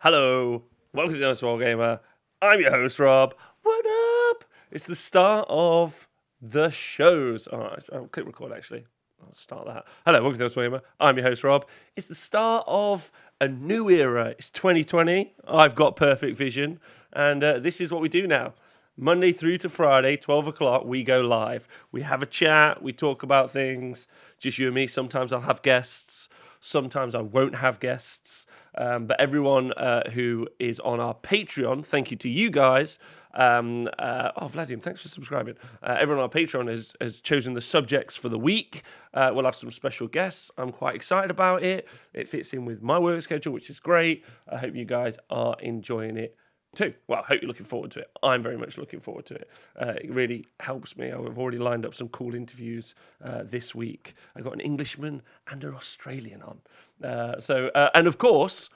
Hello, welcome to the AoS Gamer. I'm your host, Rob. What up? It's the start of the shows. I'll click record actually. I'll start that. Hello, welcome to the AoS Gamer. I'm your host, Rob. It's the start of a new era. It's 2020. I've got perfect vision, and this is what we do now. Monday through to Friday, 12 o'clock, we go live. We have a chat, we talk about things, just you and me. Sometimes I'll have guests, sometimes I won't have guests. But everyone who is on our Patreon, thank you to you guys. Vladimir, thanks for subscribing. Everyone on our Patreon has chosen the subjects for the week. We'll have some special guests. I'm quite excited about it. It fits in with my work schedule, which is great. I hope you guys are enjoying it too. Well, I hope you're looking forward to it. I'm very much looking forward to it. It really helps me. I've already lined up some cool interviews this week. I got an Englishman and an Australian on. And of course,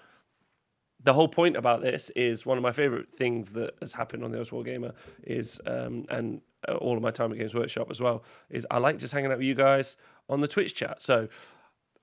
the whole point about this is one of my favorite things that has happened on the AoS Gamer is, and all of my time at Games Workshop as well, is I like just hanging out with you guys on the Twitch chat. So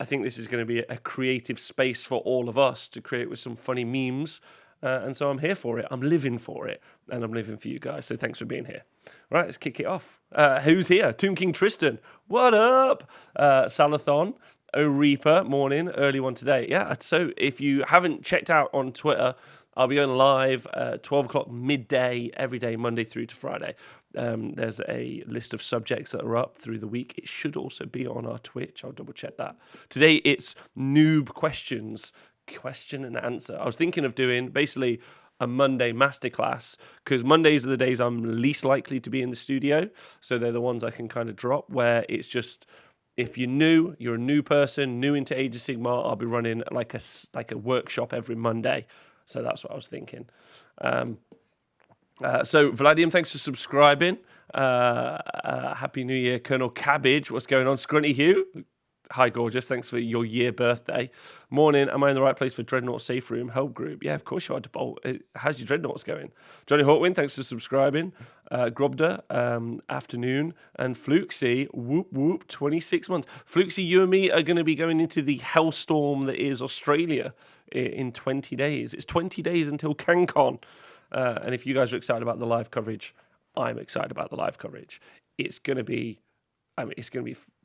I think this is going to be a creative space for all of us to create with some funny memes. And so I'm here for it. I'm living for it. And I'm living for you guys. So thanks for being here. Right, let's kick it off. Who's here? Tomb King Tristan. What up? Salathon. Reaper, morning, early one today. Yeah, so if you haven't checked out on Twitter, I'll be going live 12 o'clock midday every day, Monday through to Friday. There's a list of subjects that are up through the week. It should also be on our Twitch. I'll double check that. Today it's Noob questions, question and answer. I was thinking of doing basically a Monday masterclass because Mondays are the days I'm least likely to be in the studio. So they're the ones I can kind of drop where it's just, if you're a new person, new into Age of Sigmar, I'll be running like a workshop every Monday. So that's what I was thinking. So Vladimir, thanks for subscribing. Happy New Year, Colonel Cabbage. What's going on, Scrunty Hugh? Hi, gorgeous. Thanks for your year birthday. Morning. Am I in the right place for Dreadnought Safe Room Help Group? Yeah, of course you are, DeBolt. How's your Dreadnoughts going? Johnny Hawkwind, thanks for subscribing. Grobda, afternoon. And Flukesy, whoop whoop, 26 months. Flukesy, you and me are going to be going into the hellstorm that is Australia in 20 days. It's 20 days until CanCon. And if you guys are excited about the live coverage, I'm excited about the live coverage. It's going to be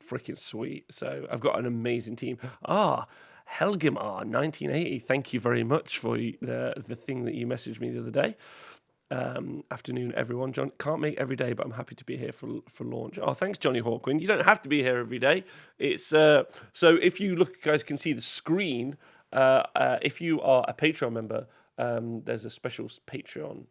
freaking sweet. So I've got an amazing team. Helgimar 1980. Thank you very much for the thing that you messaged me the other day. Afternoon, everyone. John, can't make every day, but I'm happy to be here for launch. Oh, thanks, Johnny Hawkwind. You don't have to be here every day. It's so if you look, you guys can see the screen. If you are a Patreon member, there's a special Patreon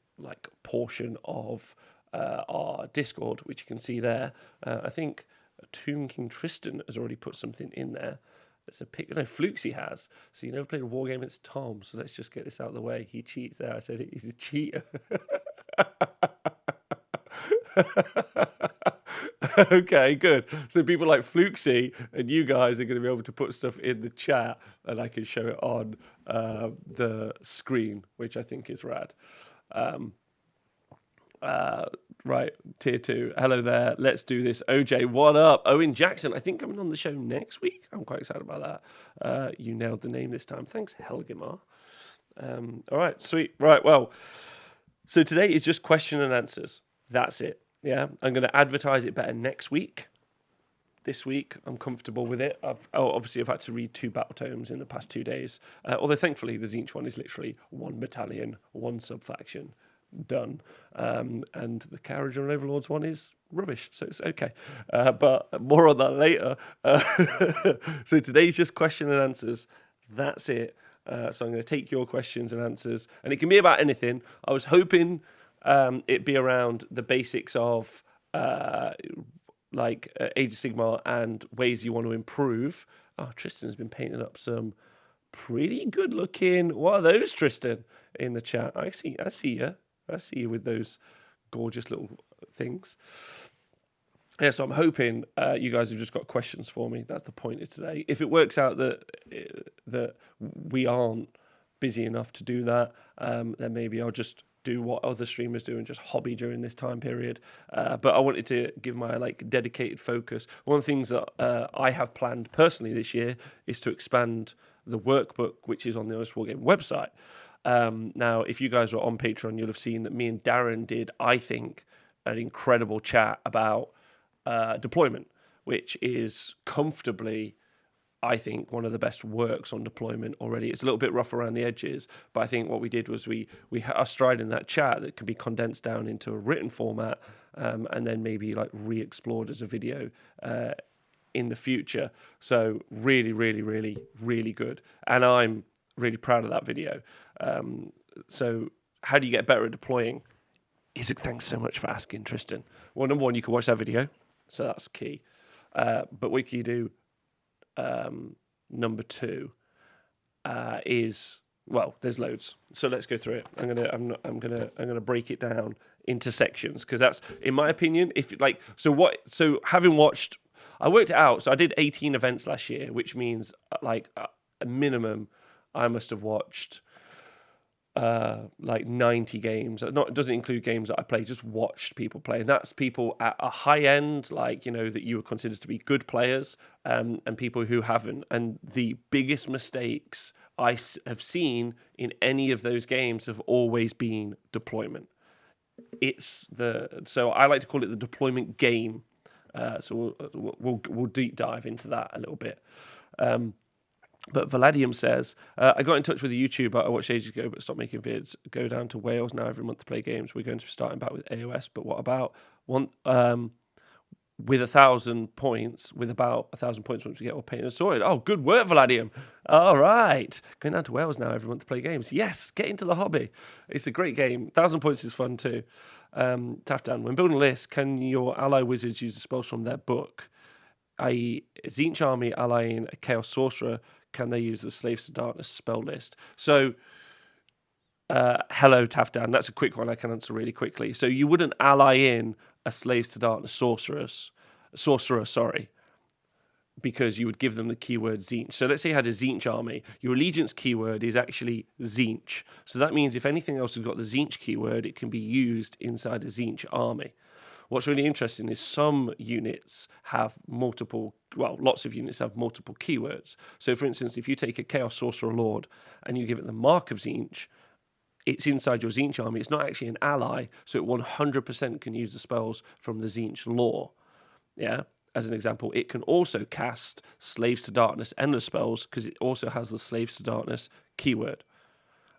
portion of our Discord, which you can see there. I think Tomb King Tristan has already put something in there. It's a pic. No, Flukesy has. So you never played a war game against Tom. So let's just get this out of the way. He cheats there. I said he's a cheater. Okay, good. So people like Flukesy and you guys are going to be able to put stuff in the chat, and I can show it on the screen, which I think is rad. Right, tier 2. Hello there. Let's do this. OJ, what up? Owen Jackson, I think coming on the show next week. I'm quite excited about that. You nailed the name this time. Thanks, Helgimar. All right, sweet. Right, well, so today is just question and answers. That's it. Yeah, I'm going to advertise it better next week. This week, I'm comfortable with it. I've had to read 2 battle tomes in the past 2 days. Although thankfully, the Tzeentch one is literally 1 battalion, 1 sub-faction. Done. And the Carriage on Overlords one is rubbish, so it's okay. But more on that later. So today's just question and answers. That's it. So I'm going to take your questions and answers, and it can be about anything. I was hoping it'd be around the basics of Age of Sigmar and ways you want to improve. Oh, Tristan has been painting up some pretty good looking. What are those, Tristan? In the chat, I see you. I see you with those gorgeous little things. Yeah, so I'm hoping you guys have just got questions for me. That's the point of today. If it works out that we aren't busy enough to do that, then maybe I'll just do what other streamers do and just hobby during this time period. But I wanted to give my dedicated focus. One of the things that I have planned personally this year is to expand the workbook, which is on the AoS Wargame website. Now, if you guys were on Patreon, you'll have seen that me and Darren did, I think, an incredible chat about deployment, which is comfortably, I think, one of the best works on deployment already. It's a little bit rough around the edges, but I think what we did was we had a stride in that chat that can be condensed down into a written format, and then maybe like re-explored as a video in the future. So really, really, really, really good. And I'm really proud of that video. So how do you get better at deploying? Thanks so much for asking, Tristan. Well, number one, you can watch that video. So that's key. But what can you do? Number two is, well, there's loads. So let's go through it. I'm gonna break it down into sections, because that's, in my opinion, so having watched, I worked it out. So I did 18 events last year, which means like a minimum I must have watched like 90 games. It doesn't include games that I play, just watched people play. And that's people at a high end, like, that you would consider to be good players, and people who haven't. And the biggest mistakes I have seen in any of those games have always been deployment. So I like to call it the deployment game. So we'll deep dive into that a little bit. But Valadium says, I got in touch with a YouTuber I watched ages ago but stopped making vids. Go down to Wales now every month to play games. We're going to be starting back with AoS, but what about with 1,000 points? With about 1,000 points once we get all painted and sorted. Oh, good work, Valadium. All right. Going down to Wales now every month to play games. Yes, get into the hobby. It's a great game. 1,000 points is fun too. Taftan, when building a list, can your ally wizards use the spells from their book? I.e., Tzeentch army allying a Chaos Sorcerer, can they use the Slaves to Darkness spell list? So, hello, Tafdan. That's a quick one I can answer really quickly. So you wouldn't ally in a Slaves to Darkness sorcerer, because you would give them the keyword Tzeentch. So let's say you had a Tzeentch army. Your allegiance keyword is actually Tzeentch. So that means if anything else has got the Tzeentch keyword, it can be used inside a Tzeentch army. What's really interesting is some units have lots of units have multiple keywords. So, for instance, if you take a Chaos Sorcerer Lord and you give it the mark of Tzeentch, it's inside your Tzeentch army. It's not actually an ally, so it 100% can use the spells from the Tzeentch lore. Yeah, as an example, it can also cast Slaves to Darkness endless spells because it also has the Slaves to Darkness keyword.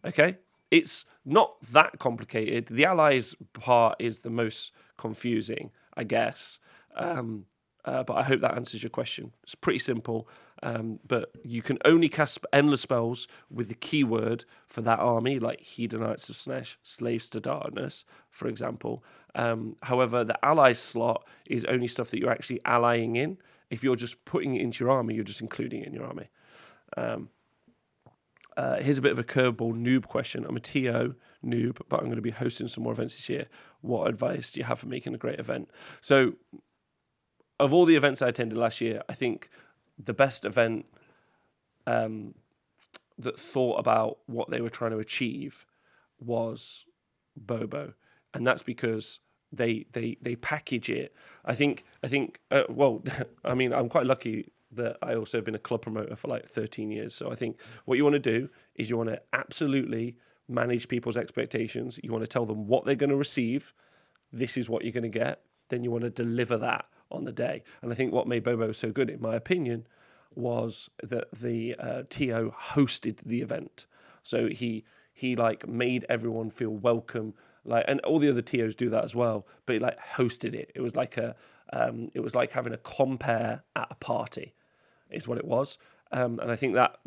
Okay? It's not that complicated. The allies part is the most confusing, I guess. But I hope that answers your question. It's pretty simple. But you can only cast endless spells with the keyword for that army, like Hedonites of Slash, Slaves to Darkness, for example. However, the allies slot is only stuff that you're actually allying in. If you're just putting it into your army, you're just including it in your army. Here's a bit of a curveball noob question. I'm a TO noob, but I'm going to be hosting some more events this year. What advice do you have for making a great event? So, of all the events I attended last year, I think the best event that thought about what they were trying to achieve was Bobo, and that's because they package it. I think. Well, I mean, I'm quite lucky that I also have been a club promoter for like 13 years. So I think what you want to do is you want to absolutely manage people's expectations. You want to tell them what they're going to receive. This is what you're going to get. Then you want to deliver that on the day. And I think what made Bobo so good, in my opinion, was that the TO hosted the event. So he like made everyone feel welcome. And all the other TOs do that as well, but he like hosted it. It was like having a compare at a party, is what it was. And I think that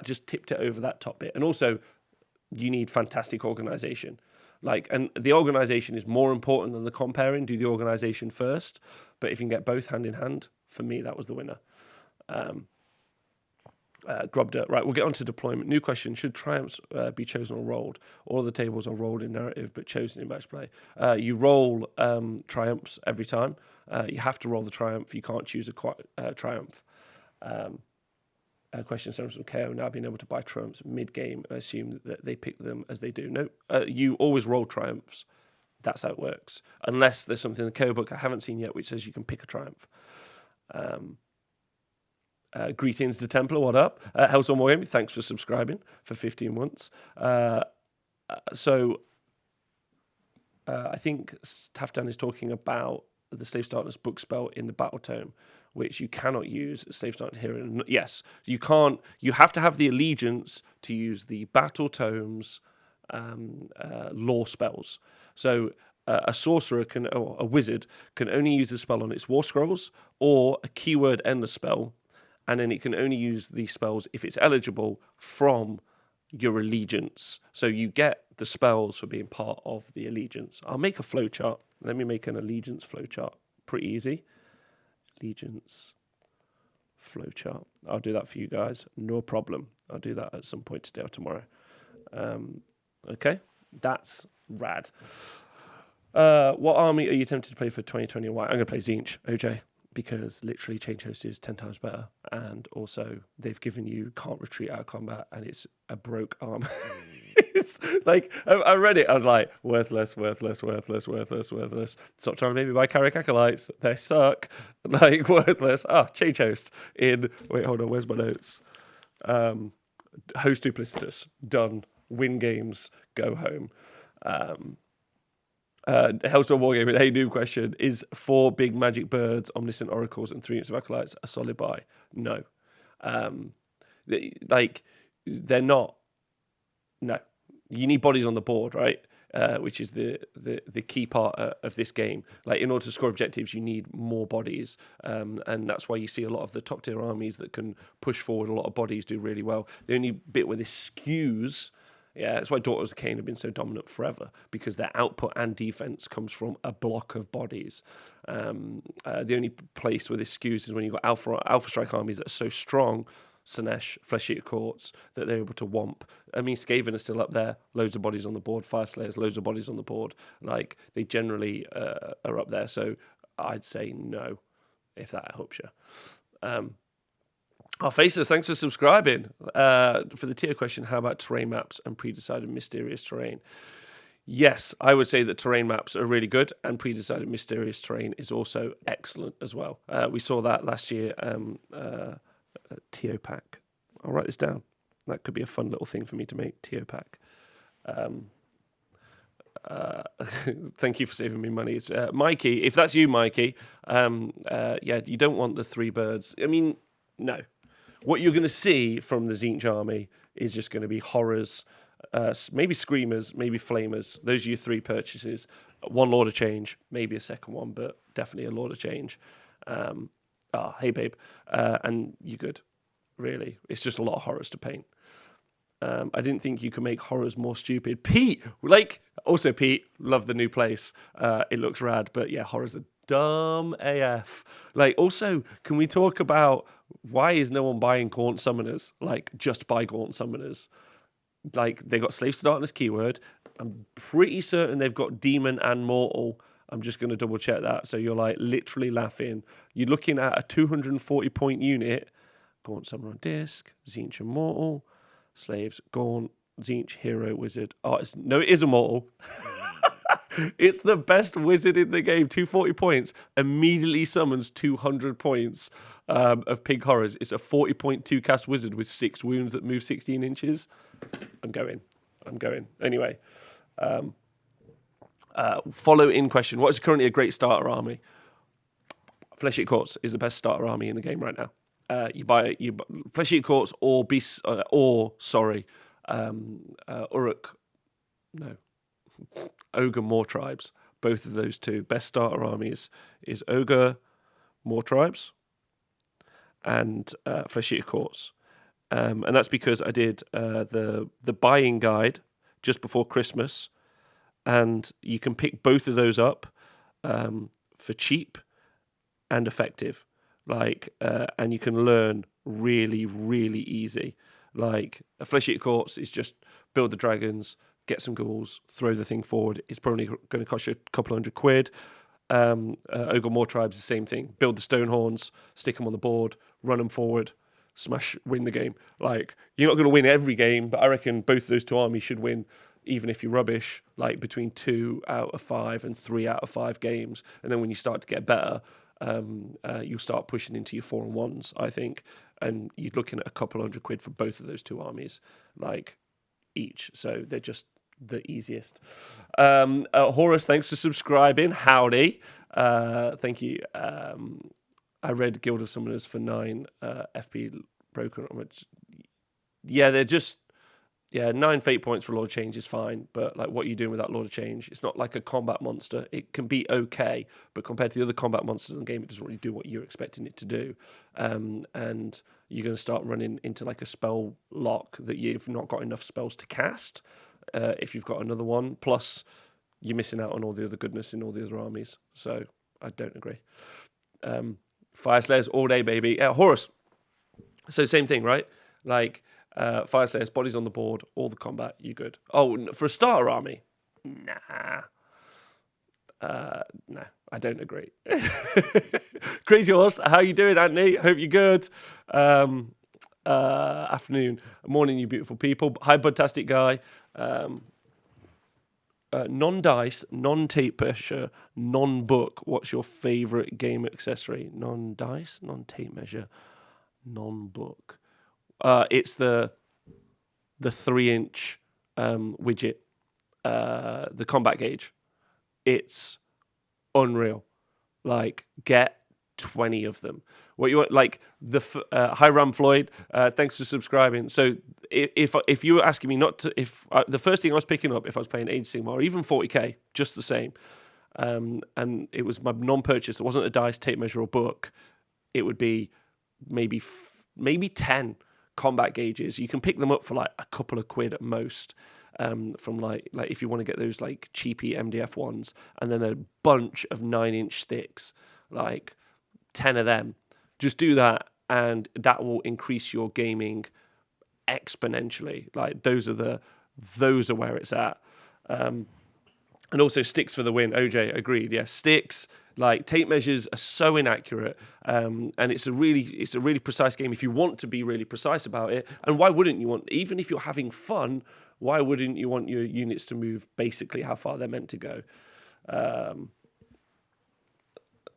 just tipped it over that top bit. And also, you need fantastic organization. And the organization is more important than the comparing. Do the organization first, but if you can get both hand in hand, for me, that was the winner. Grubdirt. Right, we'll get on to deployment. New question: should triumphs be chosen or rolled? All of the tables are rolled in narrative, but chosen in match play. You roll triumphs every time. You have to roll the triumph. You can't choose a triumph. Question stems from KO now being able to buy triumphs mid-game. I assume that they pick them as they do. No, you always roll triumphs. That's how it works. Unless there's something in the KO book I haven't seen yet which says you can pick a triumph. Greetings to Templar, what up? Hellstorm Wargaming, thanks for subscribing for 15 months. I think Taftan is talking about the Slave Starters book spell in the Battle Tome, which you cannot use Slave Starter here. Yes, you can't. You have to have the allegiance to use the Battle Tomes lore spells. So a sorcerer or a wizard can only use the spell on its war scrolls or a keyword endless spell, and then it can only use these spells if it's eligible from your allegiance. So you get the spells for being part of the allegiance. I'll make a flowchart. Let me make an allegiance flowchart. Pretty easy. Allegiance flowchart. I'll do that for you guys. No problem. I'll do that at some point today or tomorrow. Okay, that's rad. What army are you tempted to play for 2020 and why? I'm going to play Tzeentch, OJ, because literally Change Host is 10 times better. And also, they've given you can't retreat out of combat, and it's a broke arm. It's like, I read it, I was like, worthless. Stop trying to make me buy Carrick Acolytes. They suck. Like, worthless. Change Host in, wait, hold on, where's my notes? Host Duplicitous, done. Win games, go home. Hellstorm Wargaming, hey, new question. Is 4 big magic birds, omniscient oracles, and 3 units of acolytes a solid buy? No. They're not. No. You need bodies on the board, right? Which is the key part of this game. Like, in order to score objectives, you need more bodies. And that's why you see a lot of the top tier armies that can push forward a lot of bodies do really well. The only bit where this skews. Yeah, that's why Daughters of Cain have been so dominant forever, because their output and defense comes from a block of bodies. The only place where this skews is when you've got Alpha Strike armies that are so strong, Slaanesh, Flesh Eater Courts, that they're able to womp. I mean, Skaven are still up there, loads of bodies on the board, Fire Slayers, loads of bodies on the board. Like, they generally are up there, so I'd say no, if that helps you. Faceless, thanks for subscribing. For the tier question, how about terrain maps and pre-decided mysterious terrain? Yes, I would say that terrain maps are really good, and pre-decided mysterious terrain is also excellent as well. We saw that last year at TO Pack. I'll write this down. That could be a fun little thing for me to make, TO Pack. Thank you for saving me money. Mikey, if that's you, Mikey, you don't want the 3 birds. I mean, no. What you're going to see from the Tzeentch army is just going to be horrors, maybe screamers, maybe flamers. Those are your 3 purchases. 1 Lord of Change, maybe a second one, but definitely a Lord of Change. Hey babe, and you're good. Really, it's just a lot of horrors to paint. I didn't think you could make horrors more stupid. Pete, Pete, love the new place. It looks rad, but yeah, horrors are dumb AF. Like, also, can we talk about why is no one buying Gaunt Summoners? Like, just buy Gaunt Summoners. Like, they got Slave to Darkness keyword. I'm pretty certain they've got Demon and Mortal. I'm just going to double check that. So you're like literally laughing. You're looking at a 240 point unit. Gaunt Summoner on disc, Tzeentch Immortal, Slaves, Gaunt, Tzeentch, Hero, Wizard. It is Immortal. It's the best wizard in the game. 240 points. Immediately summons 200 points of Pig Horrors. It's a 40.2 cast wizard with 6 wounds that move 16 inches. I'm going. Anyway. Follow-in question. What is currently a great starter army? Flesh Eater Courts is the best starter army in the game right now. You buy Flesh Eater Courts or Uruk. No. Ogre More Tribes. Both of those 2 best starter armies is Ogre More Tribes and Flesh Eater Courts. And that's because I did the buying guide just before Christmas, and you can pick both of those up for cheap and effective. And you can learn really, really easy. Like, a Flesh Eater Courts is just build the dragons, get some ghouls, throw the thing forward. It's probably going to cost you a couple £100. Ogre More Tribes, the same thing. Build the Stonehorns, stick them on the board, run them forward, smash, win the game. Like, you're not going to win every game, but I reckon both of those 2 armies should win, even if you're rubbish, like between 2 out of 5 and 3 out of 5 games. And then when you start to get better, you'll start pushing into your 4-on-1s, I think, and you're looking at a couple £100 for both of those two armies, like each. So they're just the easiest. Horus, thanks for subscribing. Howdy. Thank you. I read Guild of Summoners for 9 FP broken, which they're just 9 fate points for Lord of Change is fine, but like what you're doing with that Lord of Change, it's not like a combat monster. It can be okay, but compared to the other combat monsters in the game, it doesn't really do what you're expecting it to do. And you're going to start running into like a spell lock that you've not got enough spells to cast if you've got another one. Plus, you're missing out on all the other goodness in all the other armies. So I don't agree. Fire Slayers all day, baby. Horus. So same thing, right? Like Fire Slayers, bodies on the board, all the combat, you're good. Oh, for a starter army? Nah. No, I don't agree. Crazy Horse, how you doing, Anthony? Hope you're good. Afternoon, morning, you beautiful people. Hi, Budtastic Guy. Non-dice, non-tape measure, non-book. What's your favourite game accessory? Non-dice, non-tape measure, non-book. It's the 3-inch widget, the combat gauge. It's unreal. Like, get 20 of them. What you want, like the hi Ram Floyd, thanks for subscribing. So if you were asking me not to, the first thing I was picking up if I was playing Age of Sigmar or even 40k, just the same, and it was my non-purchase. It wasn't a dice, tape measure, or book. It would be maybe 10 combat gauges. You can pick them up for like a couple of quid at most. From like if you want to get those like cheapy MDF ones, and then a bunch of 9-inch sticks, like 10 of them. Just do that, and that will increase your gaming exponentially. Like those are where it's at. And also sticks for the win. OJ agreed. Yeah, sticks. Like tape measures are so inaccurate, and it's a really precise game if you want to be really precise about it. And why wouldn't you want? Even if you're having fun, why wouldn't you want your units to move basically how far they're meant to go?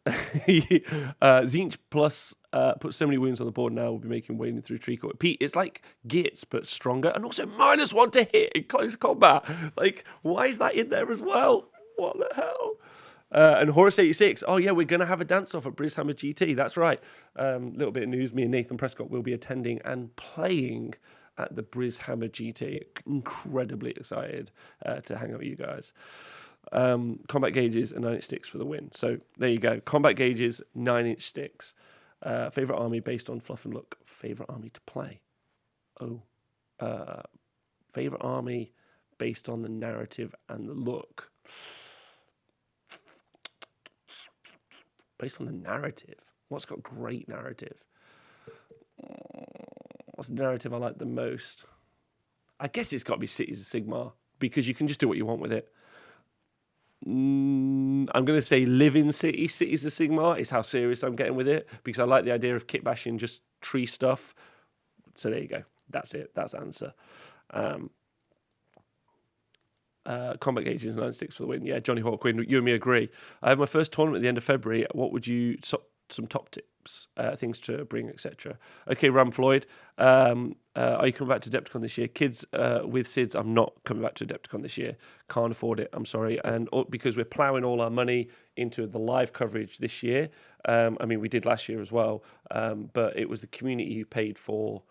Zinch Plus put so many wounds on the board now. We'll be making wading through treacle. Pete, it's like Gits but stronger, and also -1 to hit in close combat. Like, why is that in there as well? What the hell? And Horus 86. Oh yeah, we're gonna have a dance off at Brishammer GT. That's right. Little bit of news. Me and Nathan Prescott will be attending and playing at the Brishammer GT. Incredibly excited to hang out with you guys. Combat gauges and 9-inch sticks for the win. So there you go. Combat gauges, 9-inch sticks. Favorite army based on fluff and look. Favorite army to play. Favorite army based on the narrative and the look. Based on the narrative. What's got great narrative? What's the narrative I like the most? I guess it's got to be Cities of Sigmar, because you can just do what you want with it. I'm going to say Live in City, Cities of Sigmar is how serious I'm getting with it, because I like the idea of kit bashing just tree stuff. So there you go. That's it. That's the answer. Combat gauges, 9 sticks for the win. Yeah, Johnny Hawkwin, you and me agree. I have my first tournament at the end of February. What would you... some top tips, things to bring, etc. Okay, Ram Floyd, are you coming back to Adepticon this year? Kids with SIDS, I'm not coming back to Adepticon this year. Can't afford it, I'm sorry. And because we're ploughing all our money into the live coverage this year. I mean, we did last year as well, but it was the community who paid for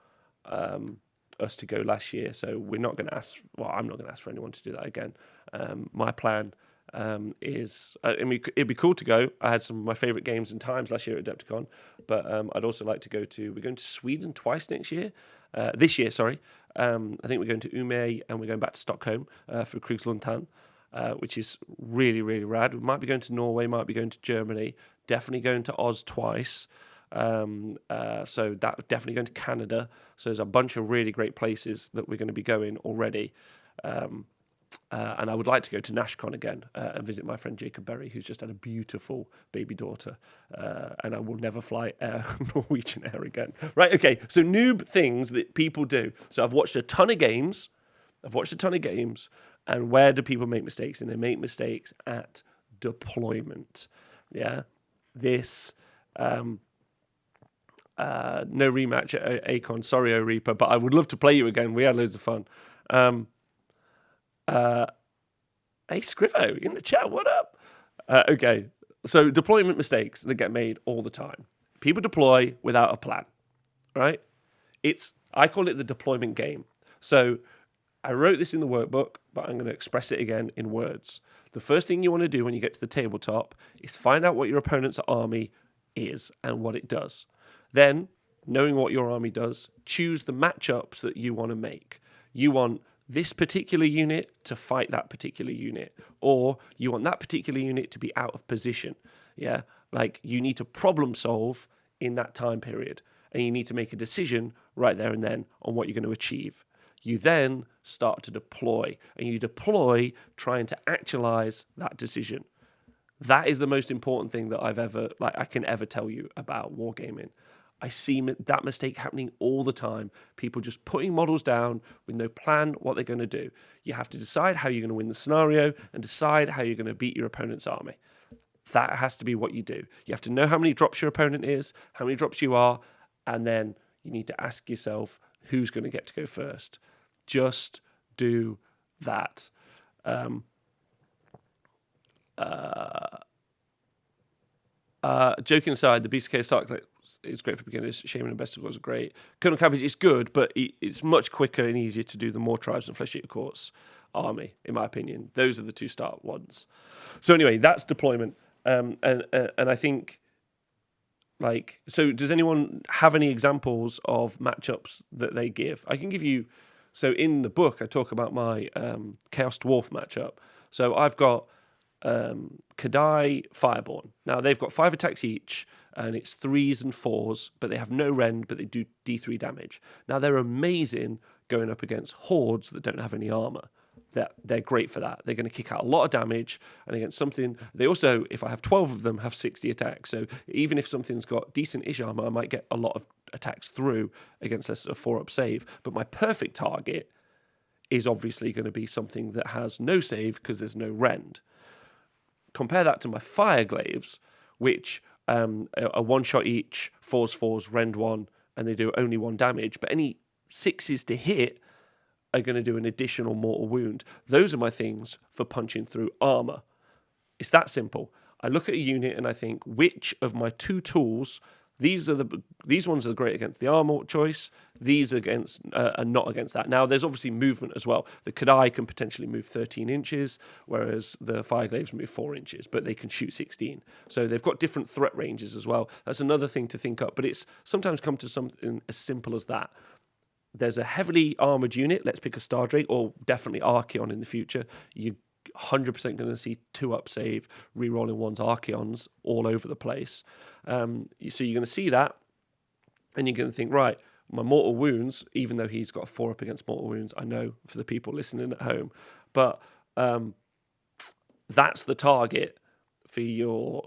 us to go last year. So we're not going to ask, well, I'm not going to ask for anyone to do that again. My plan is, I mean, it'd be cool to go. I had some of my favourite games and times last year at Adepticon, but I'd also like to go to, we're going to Sweden twice this year, sorry. I think we're going to Umeå and we're going back to Stockholm for Krigsluntan, which is really, really rad. We might be going to Norway, might be going to Germany, definitely going to Oz twice. So that definitely going to Canada. So there's a bunch of really great places that we're going to be going already. And I would like to go to NashCon again and visit my friend Jacob Berry, who's just had a beautiful baby daughter. And I will never fly Norwegian Air again. Right, okay, so noob things that people do. So I've watched a ton of games. And where do people make mistakes? And they make mistakes at deployment. Yeah, this No rematch at Acon. Sorry, O Reaper, but I would love to play you again. We had loads of fun. Hey, Scrivo, in the chat, what up? Okay, so deployment mistakes that get made all the time. People deploy without a plan, right? I call it the deployment game. So I wrote this in the workbook, but I'm going to express it again in words. The first thing you want to do when you get to the tabletop is find out what your opponent's army is and what it does. Then, knowing what your army does, choose the matchups that you want to make. You want this particular unit to fight that particular unit, or you want that particular unit to be out of position. Yeah, like you need to problem solve in that time period, and you need to make a decision right there and then on what you're going to achieve. You then start to deploy, and you deploy trying to actualize that decision. That is the most important thing that I can ever tell you about wargaming. I see that mistake happening all the time. People just putting models down with no plan what they're going to do. You have to decide how you're going to win the scenario and decide how you're going to beat your opponent's army. That has to be what you do. You have to know how many drops your opponent is, how many drops you are, and then you need to ask yourself who's going to get to go first. Just do that. Joking aside, the BCK start is great for beginners. Shaman and Bestigors are great. Colonel Cabbage is good, but it's much quicker and easier to do the more tribes and flesh eater courts army, in my opinion. Those are the two start ones. So anyway, that's deployment. And I think, like, so does anyone have any examples of matchups that they give? I can give you. So in the book, I talk about my Chaos Dwarf matchup. So I've got Kadai Fireborn. Now they've got 5 attacks each, and it's 3s and 4s, but they have no rend, but they do D3 damage. Now they're amazing going up against hordes that don't have any armor. They're great for that. They're going to kick out a lot of damage, and against something, they also, if I have 12 of them, have 60 attacks. So even if something's got decent-ish armor, I might get a lot of attacks through against a 4-up save. But my perfect target is obviously going to be something that has no save because there's no rend. Compare that to my Fireglaves, which are 1-shot each, 4s, rend 1, and they do only 1 damage. But any 6s to hit are going to do an additional mortal wound. Those are my things for punching through armor. It's that simple. I look at a unit and I think, which of my 2 tools, these ones are great against the armor choice, these are not against that. Now, there's obviously movement as well. The Kadai can potentially move 13 inches, whereas the Fireglaves move 4 inches, but they can shoot 16. So they've got different threat ranges as well. That's another thing to think up, but it's sometimes come to something as simple as that. There's a heavily armored unit, let's pick a Star Drake, or definitely Archeon in the future. You're 100% going to see 2-up save, re-rolling 1's Archeons all over the place. So you're going to see that, and you're going to think, right, my mortal wounds, even though he's got a 4-up against mortal wounds, I know for the people listening at home, but that's the target for your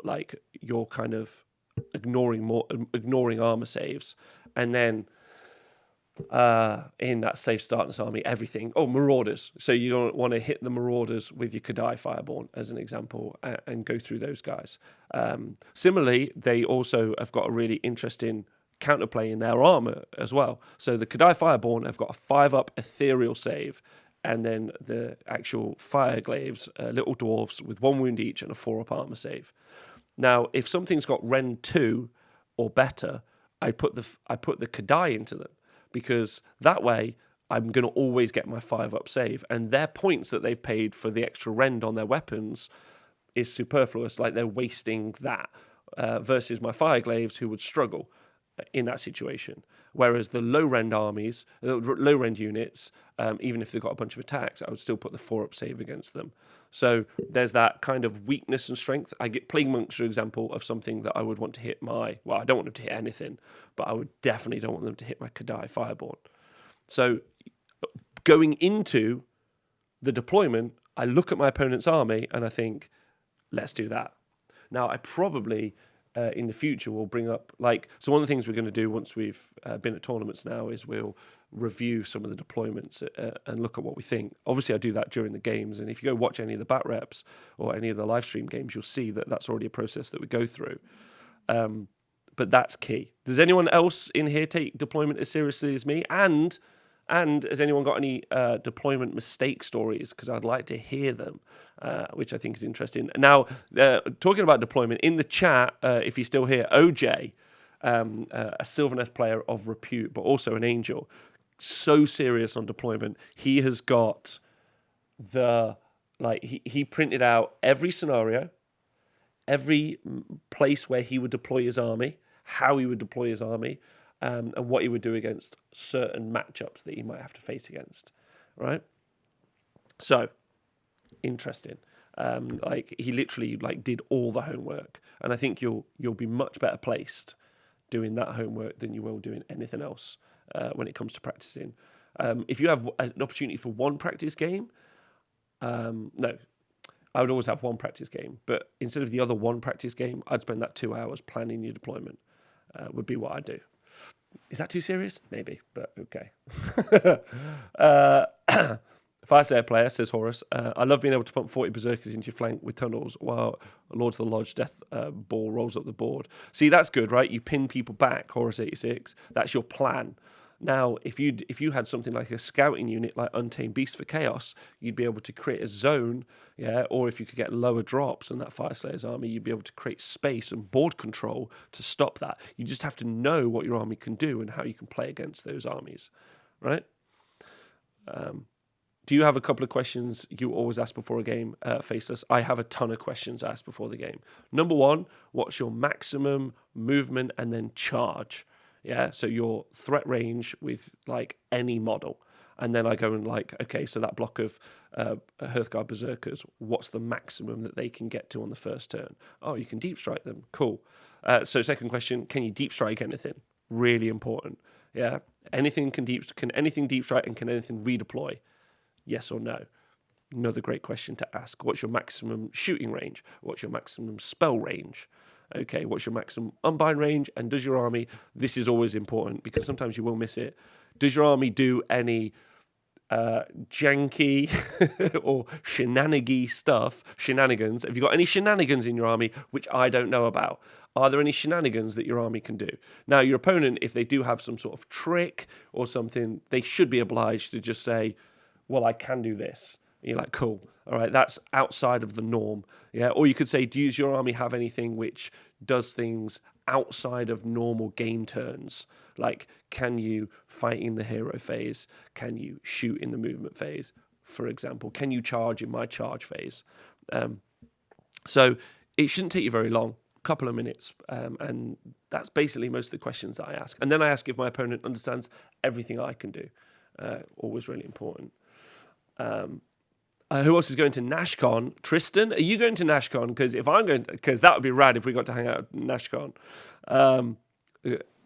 kind of ignoring armor saves, and then in that safe startness army, everything. Oh, Marauders. So you don't want to hit the Marauders with your Kadai Fireborn, as an example, and go through those guys. Similarly, they also have got a really interesting counterplay in their armor as well. So the Kadai Fireborn have got a 5-up ethereal save, and then the actual Fireglaves, little dwarves with 1 wound each and a 4-up armor save. Now, if something's got Rend 2 or better, I put the Kadai into them, because that way I'm going to always get my 5-up save, and their points that they've paid for the extra rend on their weapons is superfluous, like they're wasting that, versus my Fireglaves who would struggle in that situation. Whereas the low-rend armies, low-rend units, even if they've got a bunch of attacks, I would still put the 4-up save against them. So there's that kind of weakness and strength. I get Plague Monks, for example, of something that I would want to hit I don't want them to hit anything, but I would definitely don't want them to hit my Kadai Fireborn. So going into the deployment, I look at my opponent's army and I think, let's do that. Now, I probably in the future will bring up, so one of the things we're going to do once we've been at tournaments now is we'll review some of the deployments and look at what we think. Obviously, I do that during the games, and if you go watch any of the bat reps or any of the live stream games, you'll see that that's already a process that we go through. but that's key. Does anyone else in here take deployment as seriously as me? And has anyone got any deployment mistake stories? Because I'd like to hear them, which I think is interesting. Now, talking about deployment, in the chat, if you're still here, OJ, a Sylvaneth player of repute, but also an Angel, so serious on deployment. He has got he printed out every scenario, every place where he would deploy his army, how he would deploy his army, and what he would do against certain matchups that he might have to face against, right? So, interesting. He literally did all the homework, and I think you'll be much better placed doing that homework than you will doing anything else when it comes to practicing. If you have an opportunity for one practice game, no, I would always have one practice game, but instead of the other one practice game, I'd spend that 2 hours planning your deployment. Would be what I'd do. Is that too serious? Maybe, but okay. Fire Slayer player, says Horus, I love being able to pump 40 berserkers into your flank with tunnels while Lords of the Lodge Death Ball rolls up the board. See, that's good, right? You pin people back, Horus 86. That's your plan. Now, if you had something like a scouting unit like Untamed Beast for Chaos, you'd be able to create a zone, yeah. Or if you could get lower drops in that Fire Slayer's army, you'd be able to create space and board control to stop that. You just have to know what your army can do and how you can play against those armies, right? Do you have a couple of questions you always ask before a game, Faceless? I have a ton of questions asked before the game. Number one, what's your maximum movement and then charge? Yeah, so your threat range with any model. And then I go and okay, so that block of Hearthguard Berserkers, what's the maximum that they can get to on the first turn? Oh, you can deep strike them. Cool. So second question, can you deep strike anything? Really important. Yeah, can anything deep strike and can anything redeploy? Yes or no? Another great question to ask. What's your maximum shooting range? What's your maximum spell range? Okay, what's your maximum unbind range? And does your army, this is always important because sometimes you will miss it, does your army do any janky or shenanigans? Have you got any shenanigans in your army which I don't know about? Are there any shenanigans that your army can do? Now, your opponent, if they do have some sort of trick or something, they should be obliged to just say, well, I can do this. And you're like, cool. All right, that's outside of the norm. Yeah. Or you could say, does your army have anything which does things outside of normal game turns? Like, can you fight in the hero phase? Can you shoot in the movement phase, for example? Can you charge in my charge phase? So it shouldn't take you very long, a couple of minutes. And that's basically most of the questions that I ask. And then I ask if my opponent understands everything I can do. Always really important. Who else is going to NashCon? Tristan, are you going to NashCon? Because if I'm going, because that would be rad if we got to hang out at NashCon.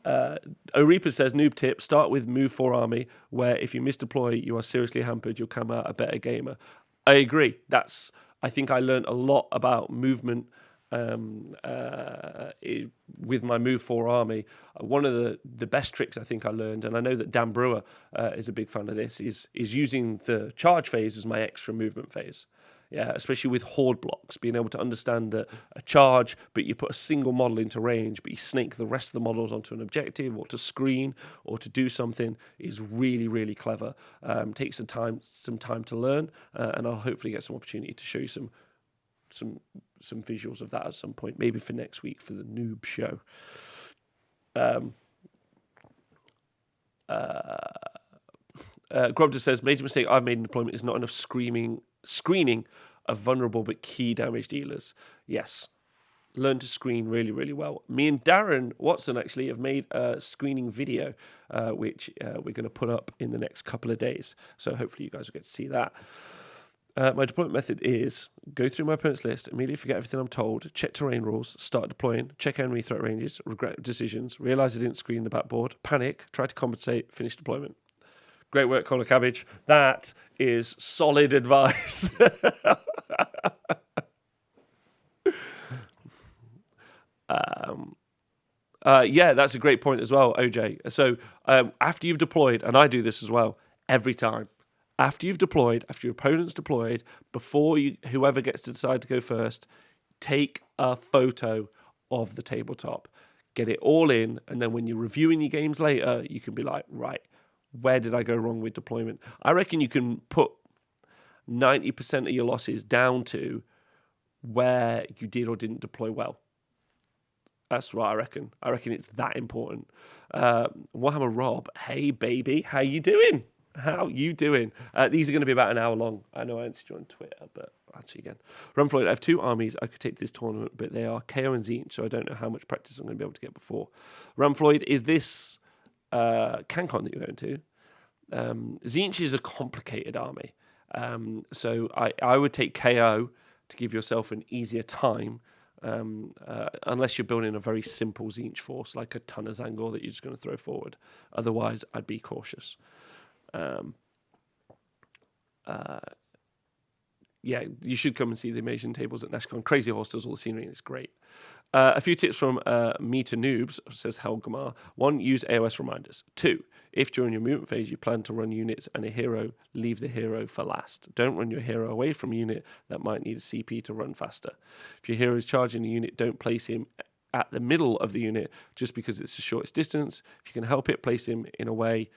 Orepa says, noob tip, start with move 4 army, where if you misdeploy, you are seriously hampered, you'll come out a better gamer. I agree. I think I learned a lot about movement with my move 4 army. One of the best tricks I think I learned, and I know that Dan Brewer is a big fan of this, is using the charge phase as my extra movement phase. Yeah, especially with horde blocks, being able to understand that a charge, but you put a single model into range, but you snake the rest of the models onto an objective or to screen or to do something is really, really clever. Takes some time to learn, and I'll hopefully get some opportunity to show you some visuals of that at some point, maybe for next week for the Noob show. Grobda says, major mistake I've made in deployment is not enough screening of vulnerable but key damage dealers. Yes. Learn to screen really, really well. Me and Darren Watson actually have made a screening video, which we're going to put up in the next couple of days. So hopefully you guys will get to see that. My deployment method is go through my opponent's list, immediately forget everything I'm told, check terrain rules, start deploying, check enemy threat ranges, regret decisions, realise I didn't screen the backboard, panic, try to compensate, finish deployment. Great work, Colin Cabbage. That is solid advice. Yeah, that's a great point as well, OJ. So after you've deployed, and I do this as well, every time, after you've deployed, after your opponent's deployed, before whoever gets to decide to go first, take a photo of the tabletop. get it all in, and then when you're reviewing your games later, you can be like, right, where did I go wrong with deployment? I reckon you can put 90% of your losses down to where you did or didn't deploy well. That's what I reckon. I reckon it's that important. Warhammer Rob, hey baby, how you doing? How you doing? These are going to be about an hour long. I know I answered you on Twitter, but actually again. Runfloyd, I have 2 armies I could take to this tournament, but they are KO and Zinch, so I don't know how much practice I'm going to be able to get before. Runfloyd, is this CanCon that you're going to? Zinch is a complicated army. So I would take KO to give yourself an easier time, unless you're building a very simple Zinch force, like a ton of Zangor that you're just going to throw forward. Otherwise, I'd be cautious. Yeah, you should come and see the amazing tables at NashCon. Crazy Horse does all the scenery, and it's great. A few tips from me to noobs, says Helgamar. 1, use AoS reminders. 2, if during your movement phase you plan to run units and a hero, leave the hero for last. Don't run your hero away from a unit that might need a CP to run faster. If your hero is charging a unit, don't place him at the middle of the unit just because it's the shortest distance. If you can help it, place him in a way.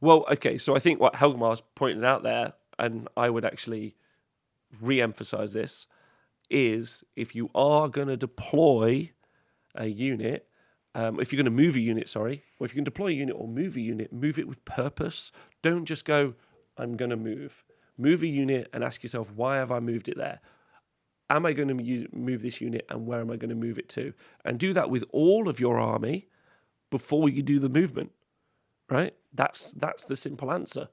Well, okay, so I think what Helgamar's pointed out there, and I would actually re-emphasize this, is if you are going to deploy a unit, if you're going to move a unit, or if you can deploy a unit or move a unit, move it with purpose. Don't just go, I'm going to move. Move a unit and ask yourself, why have I moved it there? Am I going to move this unit, and where am I going to move it to? And do that with all of your army before you do the movement, right? That's the simple answer.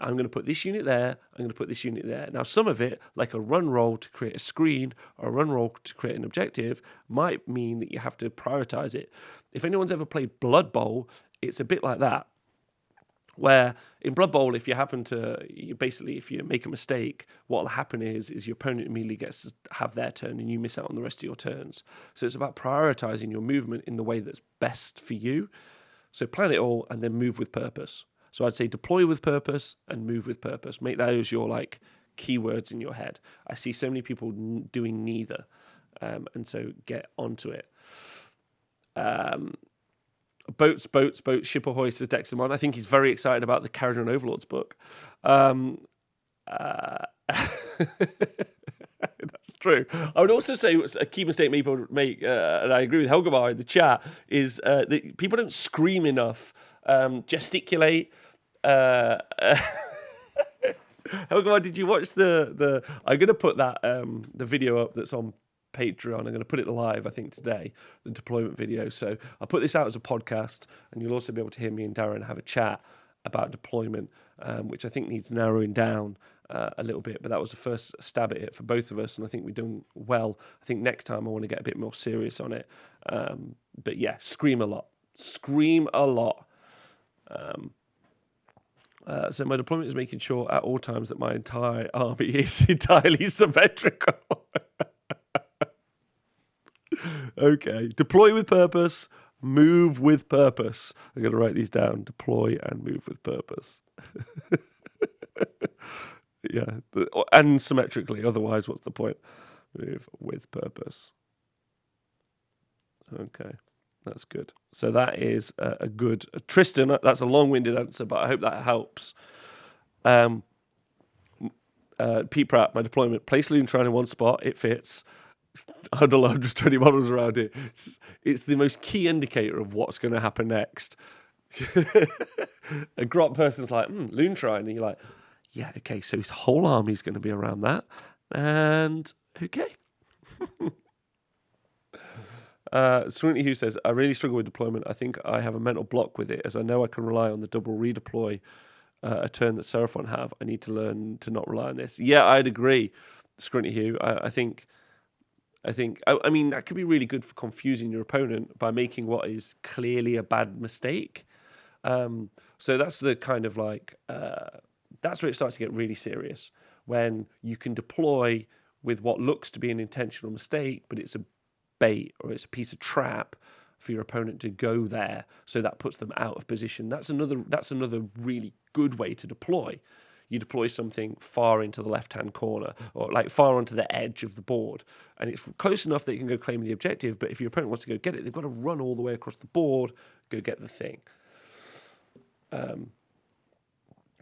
I'm going to put this unit there, I'm going to put this unit there. Now, some of it, like a run roll to create a screen or a run roll to create an objective, might mean that you have to prioritize it. If anyone's ever played Blood Bowl, it's a bit like that, where in Blood Bowl, if you make a mistake, what will happen is your opponent immediately gets to have their turn and you miss out on the rest of your turns. So it's about prioritizing your movement in the way that's best for you. So plan it all and then move with purpose. So I'd say deploy with purpose and move with purpose. Make those your keywords in your head. I see so many people doing neither, and so get onto it. Boats, ship ahoy, says Dexamon. I think he's very excited about the Caradron Overlords book. That's true. I would also say a key mistake people make, and I agree with Helgamar in the chat, is that people don't scream enough, gesticulate. Helgamar, did you watch the? I'm going to put that the video up that's on Patreon. I'm going to put it live, I think, today, the deployment video. So I'll put this out as a podcast, and you'll also be able to hear me and Darren have a chat about deployment, which I think needs narrowing down a little bit. But that was the first stab at it for both of us, and I think we're doing well. I think next time I want to get a bit more serious on it. But yeah, scream a lot. Scream a lot. So my deployment is making sure at all times that my entire army is entirely symmetrical. Okay. Deploy with purpose, move with purpose. I'm going to write these down. Deploy and move with purpose. Yeah. And symmetrically. Otherwise, what's the point? Move with purpose. Okay. That's good. So that is a good... Tristan, that's a long-winded answer, but I hope that helps. Pete Pratt, my deployment. Place Lune in one spot. It fits. 120 models around it. It's the most key indicator of what's going to happen next. A grot person's like, Lune Shrine. And you're like, yeah, okay, so his whole army's going to be around that. And okay. Swinty Hugh says, I really struggle with deployment. I think I have a mental block with it, as I know I can rely on the double redeploy a turn that Seraphon have. I need to learn to not rely on this. Yeah, I'd agree, Squinty Hugh. I mean, that could be really good for confusing your opponent by making what is clearly a bad mistake. So that's the kind of that's where it starts to get really serious, when you can deploy with what looks to be an intentional mistake, but it's a bait or it's a piece of trap for your opponent to go there, so that puts them out of position. That's another really good way to deploy. you deploy something far into the left-hand corner, or like far onto the edge of the board, and it's close enough that you can go claim the objective, but if your opponent wants to go get it, they've got to run all the way across the board, go get the thing.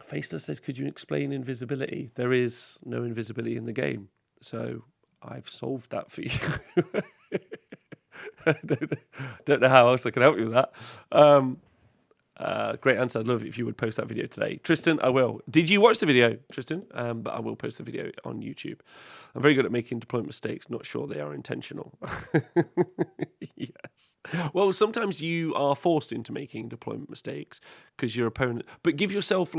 Faceless says, could you explain invisibility? There is no invisibility in the game, so I've solved that for you. I don't know how else I can help you with that. Great answer. I'd love it if you would post that video today. Tristan, I will. Did you watch the video, Tristan? But I will post the video on YouTube. I'm very good at making deployment mistakes. Not sure they are intentional. Yes. Well, sometimes you are forced into making deployment mistakes because your opponent... But give yourself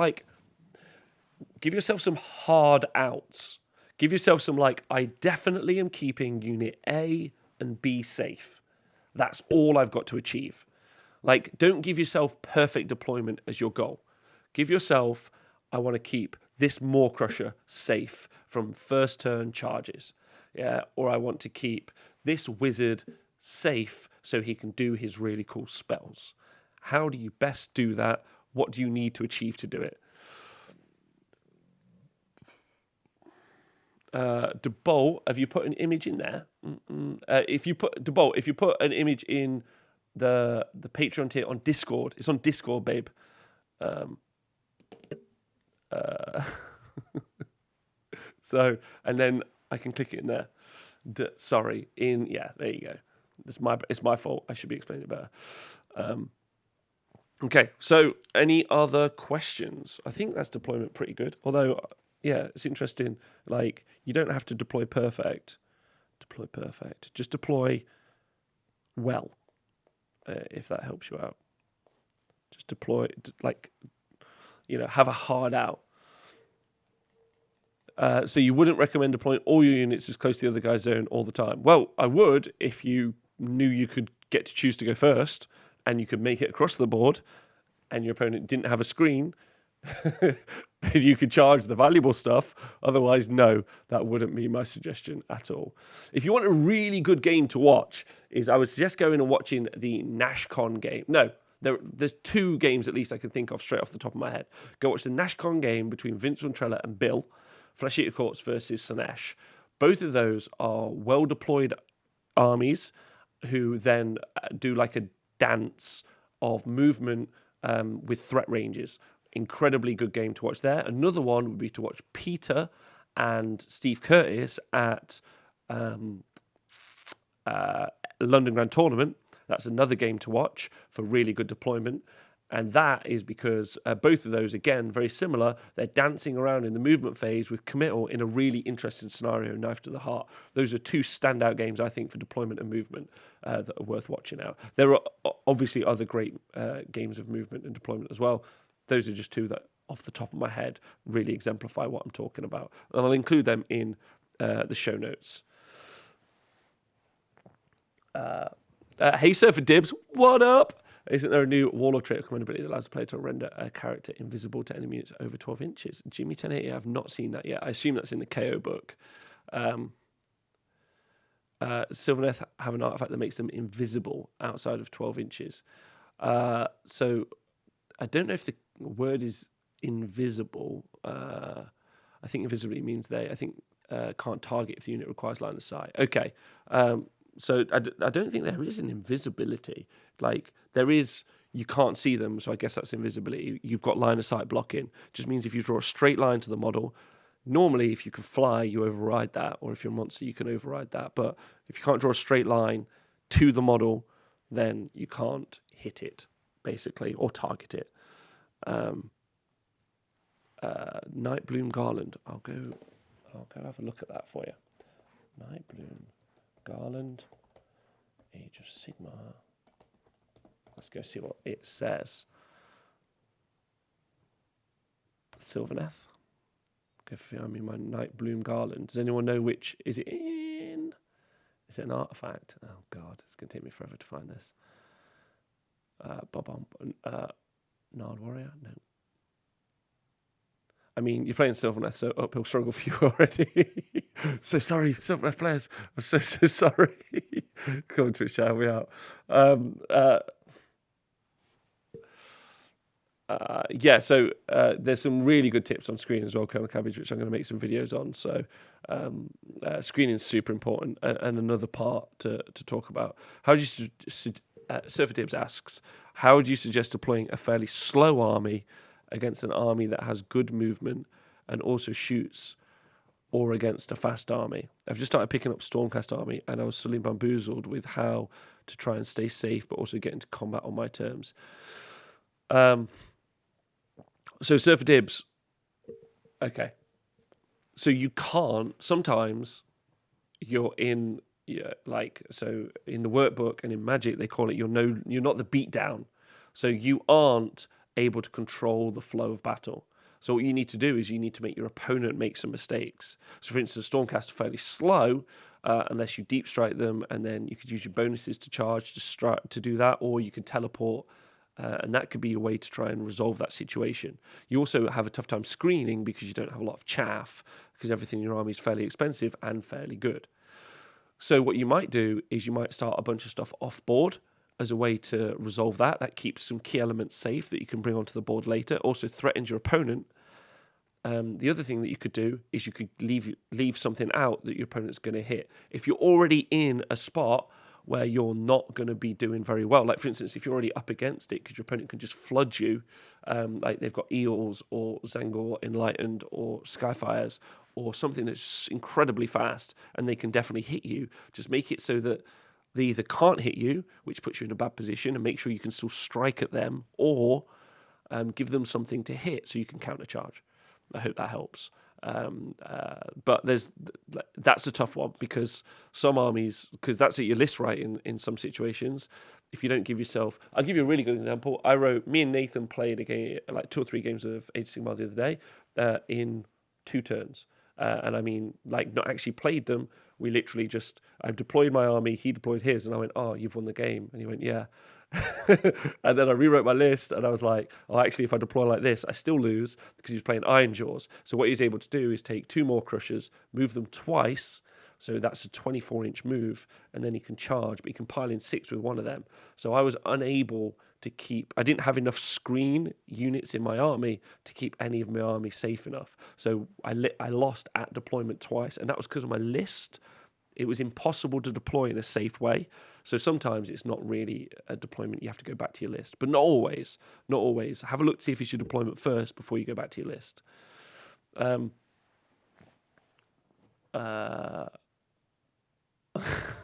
some hard outs. Give yourself some I definitely am keeping unit A and B safe. That's all I've got to achieve. Don't give yourself perfect deployment as your goal. Give yourself, I want to keep this Maw Crusher safe from first turn charges. Yeah, or I want to keep this wizard safe so he can do his really cool spells. How do you best do that? What do you need to achieve to do it? Debolt, have you put an image in there? If you put an image in the Patreon tier on Discord, it's on Discord, babe. So, and then I can click it in there. Sorry, yeah, there you go. It's my fault. I should be explaining it better. Okay, so any other questions? I think that's deployment pretty good. Although, yeah, it's interesting. You don't have to deploy perfect. Just deploy well, if that helps you out. Just deploy, have a hard out. So you wouldn't recommend deploying all your units as close to the other guy's zone all the time. Well, I would if you knew you could get to choose to go first and you could make it across the board and your opponent didn't have a screen and you could charge the valuable stuff. Otherwise, no, that wouldn't be my suggestion at all. If you want a really good game to watch, I would suggest going and watching the NashCon game. No, there's two games at least I can think of straight off the top of my head. Go watch the NashCon game between Vince Ventrella and Bill. Flesh Eater Courts versus Slanesh. Both of those are well-deployed armies who then do a dance of movement with threat ranges. Incredibly good game to watch there. Another one would be to watch Peter and Steve Curtis at London Grand Tournament. That's another game to watch for really good deployment. And that is because both of those, again, very similar. They're dancing around in the movement phase with committal in a really interesting scenario, knife to the heart. Those are two standout games, I think, for deployment and movement that are worth watching out. There are obviously other great games of movement and deployment as well. Those are just two that, off the top of my head, really exemplify what I'm talking about. And I'll include them in the show notes. Hey, Surfer Dibs, what up? Isn't there a new wall of trait commandability that allows the player to render a character invisible to enemy units over 12 inches? Jimmy 1080, I've not seen that yet. I assume that's in the KO book. Sylvaneth have an artifact that makes them invisible outside of 12 inches. So I don't know if the word is invisible. I think invisibility means can't target if the unit requires line of sight. Okay. So I don't think there is an invisibility. There is, you can't see them, so I guess that's invisibility. You've got line of sight blocking. Just means if you draw a straight line to the model, normally if you can fly, you override that, or if you're a monster, you can override that. But if you can't draw a straight line to the model, then you can't hit it, basically, or target it. Night Bloom Garland. I'll go have a look at that for you. Night Bloom Garland, Age of Sigmar. Let's go see what it says. Sylvaneth. Go find me my Night Bloom Garland. Does anyone know which? Is it in? Is it an artifact? Oh God, it's going to take me forever to find this. Nard Warrior? No. I mean, you're playing Sylvaneth, so uphill struggle for you already. So sorry, Sylvaneth players. I'm so sorry. Coming to a shout me out. Yeah, so there's some really good tips on screen as well, Colonel Cabbage, which I'm going to make some videos on. So screening is super important, and another part to talk about. How do you Surfer Dibs asks, how do you suggest deploying a fairly slow army against an army that has good movement and also shoots, or against a fast army? I've just started picking up Stormcast army, and I was suddenly bamboozled with how to try and stay safe, but also get into combat on my terms. So Surfer Dibs, okay. So you can't. Sometimes you're in, like, so in the workbook and in Magic they call it you're not the beatdown. So you aren't able to control the flow of battle. So what you need to do is you need to make your opponent make some mistakes. So for instance, Stormcast are fairly slow unless you deep strike them, and then you could use your bonuses to charge to do that, or you can teleport. And that could be a way to try and resolve that situation. You also have a tough time screening because you don't have a lot of chaff, because everything in your army is fairly expensive and fairly good. So what you might do is you might start a bunch of stuff off board as a way to resolve that. That keeps some key elements safe that you can bring onto the board later. Also threatens your opponent. The other thing that you could do is you could leave something out that your opponent's going to hit. If you're already in a spot where you're not going to be doing very well, like for instance, if you're already up against it, because your opponent can just flood you, like they've got Eels or Zangor Enlightened or Skyfires or something that's incredibly fast, and they can definitely hit you. Just make it so that they either can't hit you, which puts you in a bad position, and make sure you can still strike at them, or give them something to hit so you can countercharge. I hope that helps. But that's a tough one, because some armies, because that's at your list, right, in some situations. If you don't give yourself, I'll give you a really good example. Me and Nathan played a game, like 2 or 3 games of Age of Sigmar the other day, in 2 turns. And I mean, like, not actually played them. We literally just, I deployed my army, he deployed his, and I went, "Oh, you've won the game." And he went, "Yeah." And then I rewrote my list, and I was like, "Oh, actually, if I deploy like this, I still lose," because he was playing Iron Jaws. So what he's able to do is take 2 more Crushers, move them twice, so that's a 24-inch move, and then he can charge, but he can pile in 6 with one of them. So I was unable to I didn't have enough screen units in my army to keep any of my army safe enough. So I lost at deployment twice, and that was because of my list. It was impossible to deploy in a safe way. So sometimes it's not really a deployment. You have to go back to your list, but not always. Not always. Have a look to see if it's your deployment first before you go back to your list.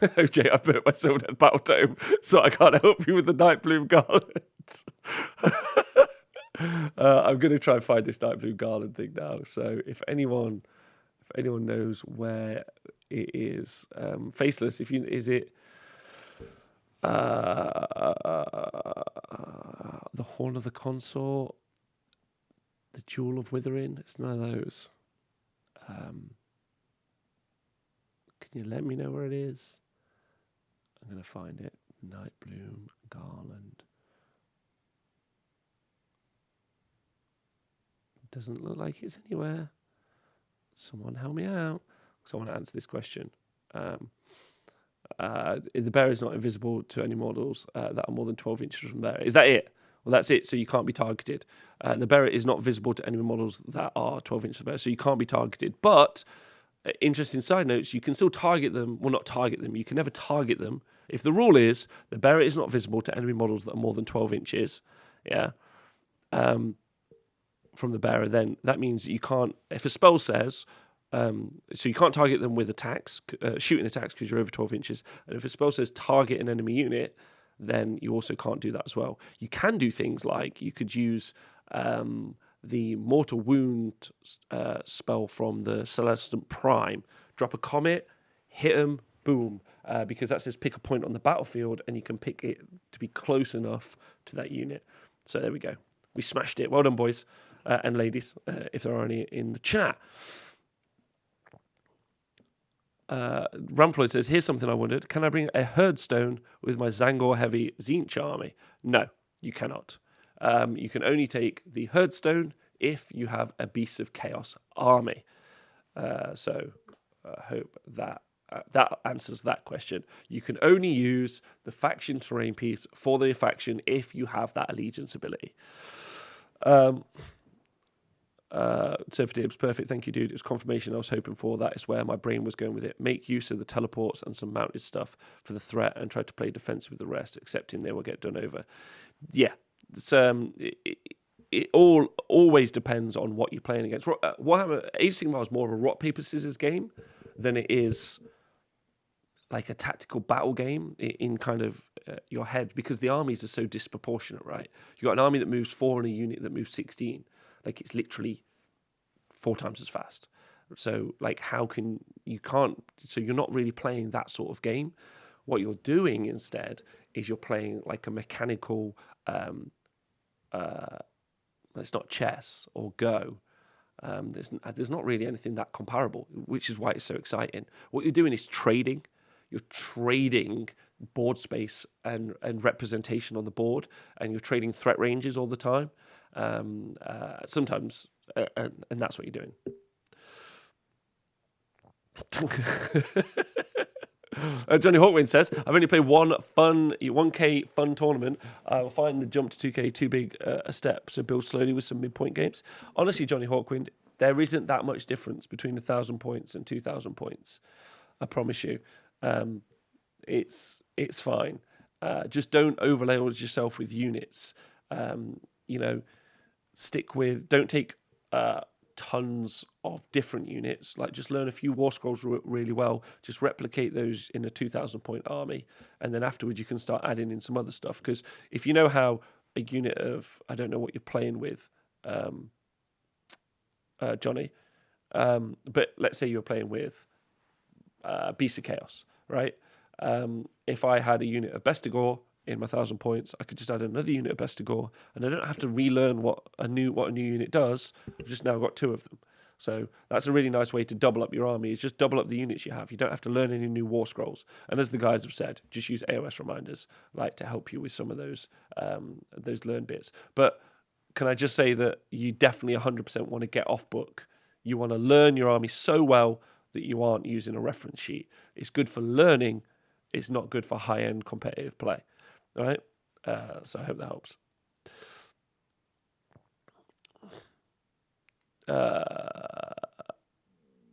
OJ, I've burnt my Soul Death Battle Tome, so I can't help you with the Night Bloom Garland. I'm going to try and find this Night Bloom Garland thing now. So if anyone knows where it is, Faceless, is it the Horn of the Consort, the Jewel of Withering? It's none of those. Can you let me know where it is? I'm going to find it. Night Bloom Garland. Doesn't look like it's anywhere. Someone help me out. Someone answer this question. The bear is not invisible to any models that are more than 12 inches from there. Is that it? Well, that's it. So you can't be targeted. The bearer is not visible to any models that are 12 inches from there, so you can't be targeted. But interesting side notes, you can still target them. Well, not target them. You can never target them. If the rule is the bearer is not visible to enemy models that are more than 12 inches, yeah, from the bearer, then that means you can't. If a spell says, so you can't target them with attacks, shooting attacks, because you're over 12 inches. And if a spell says target an enemy unit, then you also can't do that as well. You can do things like you could use the Mortal Wound spell from the Celestant Prime. Drop a comet, hit them, boom. Because that says pick a point on the battlefield, and you can pick it to be close enough to that unit. So there we go. We smashed it. Well done, boys and ladies, if there are any in the chat. Ramfloyd says, here's something I wondered. Can I bring a Herdstone with my Zangor Heavy Tzeentch army? No, you cannot. You can only take the Herdstone if you have a Beasts of Chaos army. So I hope that answers that question. You can only use the faction terrain piece for the faction if you have that allegiance ability. Surfer Dibs, perfect. Thank you, dude. It was confirmation I was hoping for. That is where my brain was going with it. Make use of the teleports and some mounted stuff for the threat and try to play defensive with the rest, accepting they will get done over. Yeah. It's, it all always depends on what you're playing against. What happened? Age of Sigmar is more of a rock, paper, scissors game than it is like a tactical battle game in kind of your head, because the armies are so disproportionate, right? You got an army that moves 4 and a unit that moves 16. Like, it's literally 4 times as fast. So like, so you're not really playing that sort of game. What you're doing instead is you're playing like a mechanical, it's not chess or Go. There's not really anything that comparable, which is why it's so exciting. What you're doing is trading. You're trading board space and representation on the board, and you're trading threat ranges all the time. Sometimes, and that's what you're doing. Johnny Hawkwind says, I've only played 1K fun tournament. I will find the jump to 2K too big a step, so build slowly with some midpoint games. Honestly, Johnny Hawkwind, there isn't that much difference between 1,000 points and 2,000 points. I promise you. It's fine. Just don't overload yourself with units. Don't take tons of different units. Like, just learn a few war scrolls really well. Just replicate those in a 2,000 point army, and then afterwards you can start adding in some other stuff. Because if you know how a unit of, I don't know what you're playing with, Johnny, but let's say you're playing with Beast of Chaos, right? If I had a unit of Bestigor in my 1,000 points, I could just add another unit of Bestigor, and I don't have to relearn what a new unit does. I've just now got 2 of them. So that's a really nice way to double up your army, is just double up the units you have. You don't have to learn any new war scrolls. And as the guys have said, just use AoS reminders, like, to help you with some of those learn bits. But can I just say that you definitely 100% want to get off book. You want to learn your army so well that you aren't using a reference sheet. It's good for learning. It's not good for high-end competitive play. All right? So I hope that helps.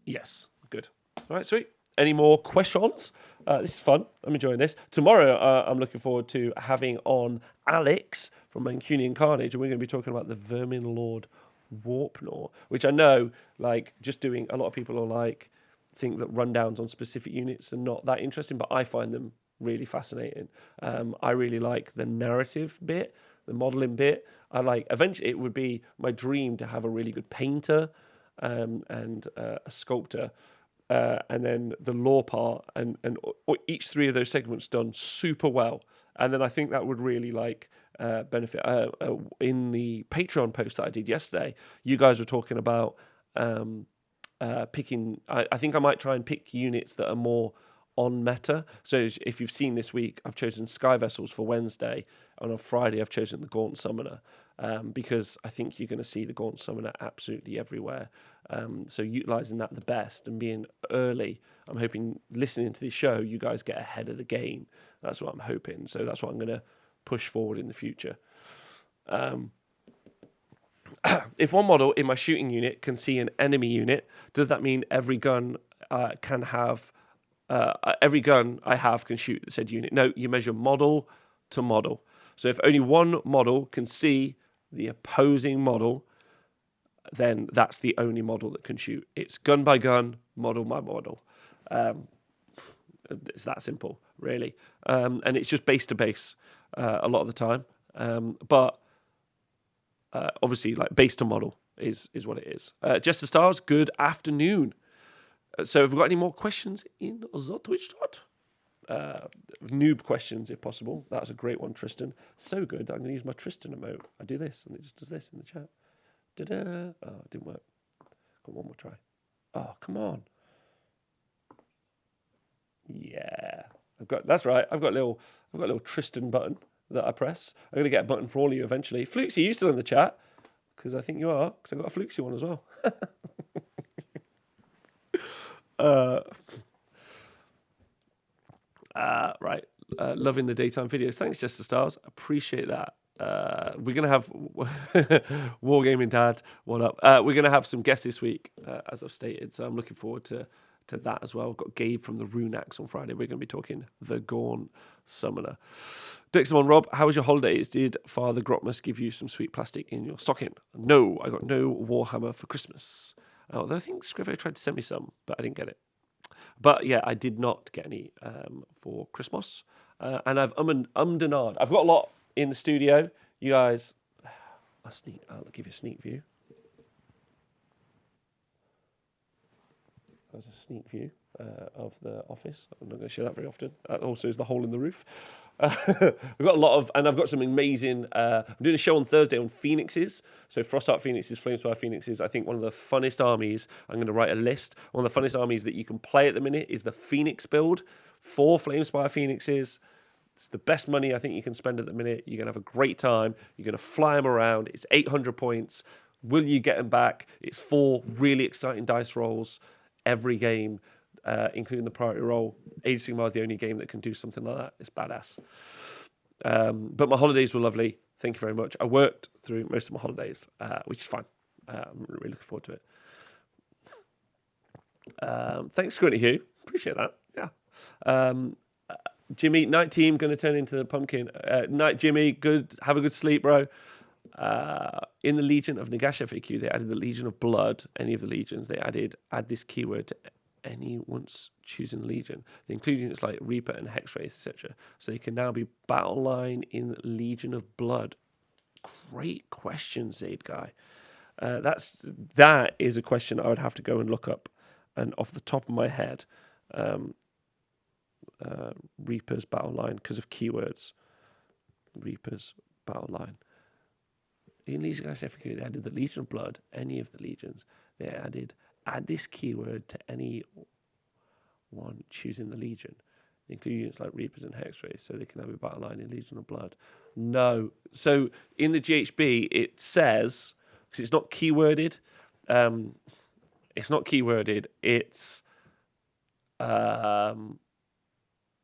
Yes, good. All right, sweet. Any more questions? This is fun. I'm enjoying this. Tomorrow, I'm looking forward to having on Alex from Mancunian Carnage, and we're going to be talking about the Vermin Lord Warpnor, which I know, like, just doing, a lot of people are like, think that rundowns on specific units are not that interesting, but I find them really fascinating. I really like the narrative bit, the modeling bit. Eventually it would be my dream to have a really good painter and a sculptor, and then the lore part, and each 3 of those segments done super well. And then I think that would really benefit. In the Patreon post that I did yesterday, you guys were talking about picking. I think I might try and pick units that are more on meta. So if you've seen this week, I've chosen Sky Vessels for Wednesday, and on Friday I've chosen the Gaunt Summoner, because I think you're going to see the Gaunt Summoner absolutely everywhere. So utilising that the best and being early, I'm hoping, listening to this show, you guys get ahead of the game. That's what I'm hoping. So that's what I'm going to push forward in the future. If one model in my shooting unit can see an enemy unit, does that mean every gun can have... every gun I have can shoot said unit? No, you measure model to model. So if only one model can see the opposing model, then that's the only model that can shoot. It's gun by gun, model by model. It's that simple, really. And it's just base to base a lot of the time. But obviously, like, base to model is what it is. Jester Stars, good afternoon. So have we got any more questions in the Twitch chat? Noob questions, if possible. That's a great one, Tristan. So good that I'm going to use my Tristan emote. I do this, and it just does this in the chat. Da-da. Oh, it didn't work. Got one more try. Oh, come on. Yeah. That's right. I've got a little Tristan button that I press. I'm going to get a button for all of you eventually. Flukesy, you still in the chat? Because I think you are, because I've got a Flukesy one as well. Right. Loving the daytime videos. Thanks, Jester Stars. Appreciate that. We're gonna have Wargaming Dad. What up? We're gonna have some guests this week, as I've stated. So I'm looking forward to that as well. I've got Gabe from the Runax on Friday. We're gonna be talking the Gorn Summoner. Dixon Rob, how was your holidays? Did Father Grotmus give you some sweet plastic in your stocking? No, I got no Warhammer for Christmas. Although I think Scrivo tried to send me some, but I didn't get it. But yeah, I did not get any for Christmas. And I've ummed and ahed. I've got a lot in the studio. You guys, I'll give you a sneak view. There's a sneak view of the office. I'm not going to show that very often. That also is the hole in the roof. We've got a lot of, and I've got some amazing. I'm doing a show on Thursday on Phoenixes. So Frostart Phoenixes, Flamespire Phoenixes. I think one of the funnest armies. I'm going to write a list. One of the funnest armies that you can play at the minute is the Phoenix build. 4 Flamespire Phoenixes. It's the best money I think you can spend at the minute. You're going to have a great time. You're going to fly them around. It's 800 points. Will you get them back? It's 4 really exciting dice rolls every game, including the priority roll. Age of Sigmar is the only game that can do something like that. It's badass. But my holidays were lovely. Thank you very much. I worked through most of my holidays, which is fine. I'm really looking forward to it. Thanks, Squinty Hugh. Appreciate that. Yeah. Jimmy, night team going to turn into the pumpkin. Night, Jimmy. Good. Have a good sleep, bro. In the Legion of Nagash FAQ, they added the Legion of Blood. Any of the legions, they add this keyword to any once choosing legion. They include units like Reaper and Hexwraith, etc. So they can now be battle line in Legion of Blood. Great question, Zaid Guy. That is a question I would have to go and look up, and off the top of my head. Reaper's battle line because of keywords. Reaper's battle line. In Legion of FAQ, they added the Legion of Blood, any of the legions. They add this keyword to any one choosing the legion. They include units like Reapers and Hexwraiths, so they can have a battle line in Legion of Blood. No. So in the GHB, it says, because it's not keyworded,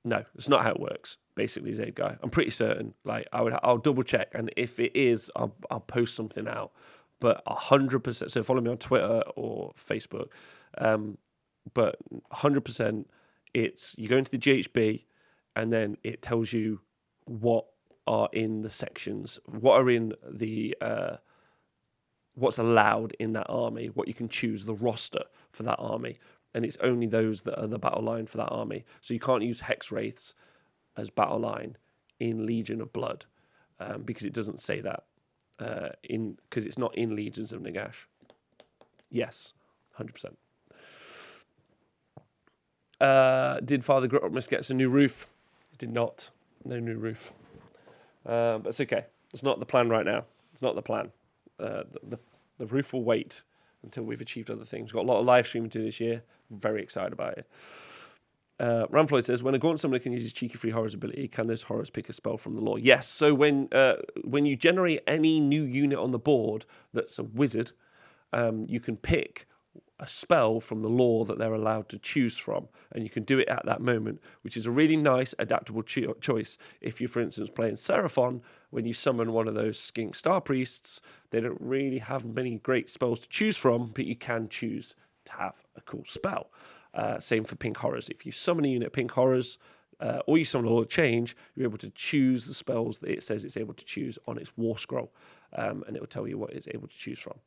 no, it's not how it works. Basically, Zaid Guy. I'm pretty certain. Like I'll double check, and if it is, I'll post something out. But 100%. So follow me on Twitter or Facebook. But 100%, it's you go into the GHB, and then it tells you what are in the sections, what are in the what's allowed in that army, what you can choose, the roster for that army. And it's only those that are the battle line for that army. So you can't use Hexwraiths as battle line in Legion of Blood because it doesn't say that because it's not in Legions of Nagash. Yes, 100%. Did Father Grotmus get us a new roof? Did not. No new roof. But it's okay. It's not the plan right now. It's not the plan. The roof will wait until we've achieved other things. We've got a lot of live streaming to do this year. I'm very excited about it. Ramfloyd says, when a Gaunt Summoner can use his Cheeky Free Horrors ability, can those horrors pick a spell from the lore? Yes. So when you generate any new unit on the board that's a wizard, you can pick a spell from the lore that they're allowed to choose from, and you can do it at that moment, which is a really nice adaptable choice. If you're, for instance, playing Seraphon, when you summon one of those Skink Star Priests, they don't really have many great spells to choose from, but you can choose to have a cool spell. Same for Pink Horrors. If you summon a unit Pink Horrors, or you summon a Lord Change, you're able to choose the spells that it says it's able to choose on its War Scroll, and it will tell you what it's able to choose from.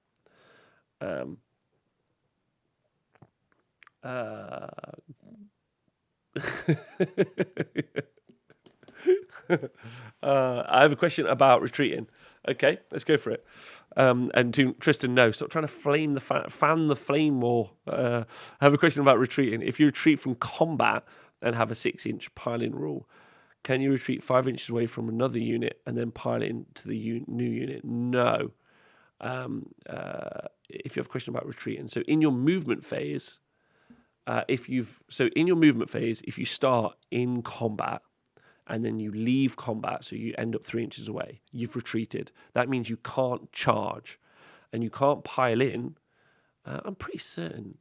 I have a question about retreating. Okay, let's go for it. And to Tristan, no, stop trying to fan the flame more. I have a question about retreating. If you retreat from combat and have a 6-inch piling rule, can you retreat 5 inches away from another unit and then pile into the new unit? No. If you have a question about retreating, so in your movement phase, if you start in combat and then you leave combat, so you end up 3 inches away, you've retreated. That means you can't charge and you can't pile in. I'm pretty certain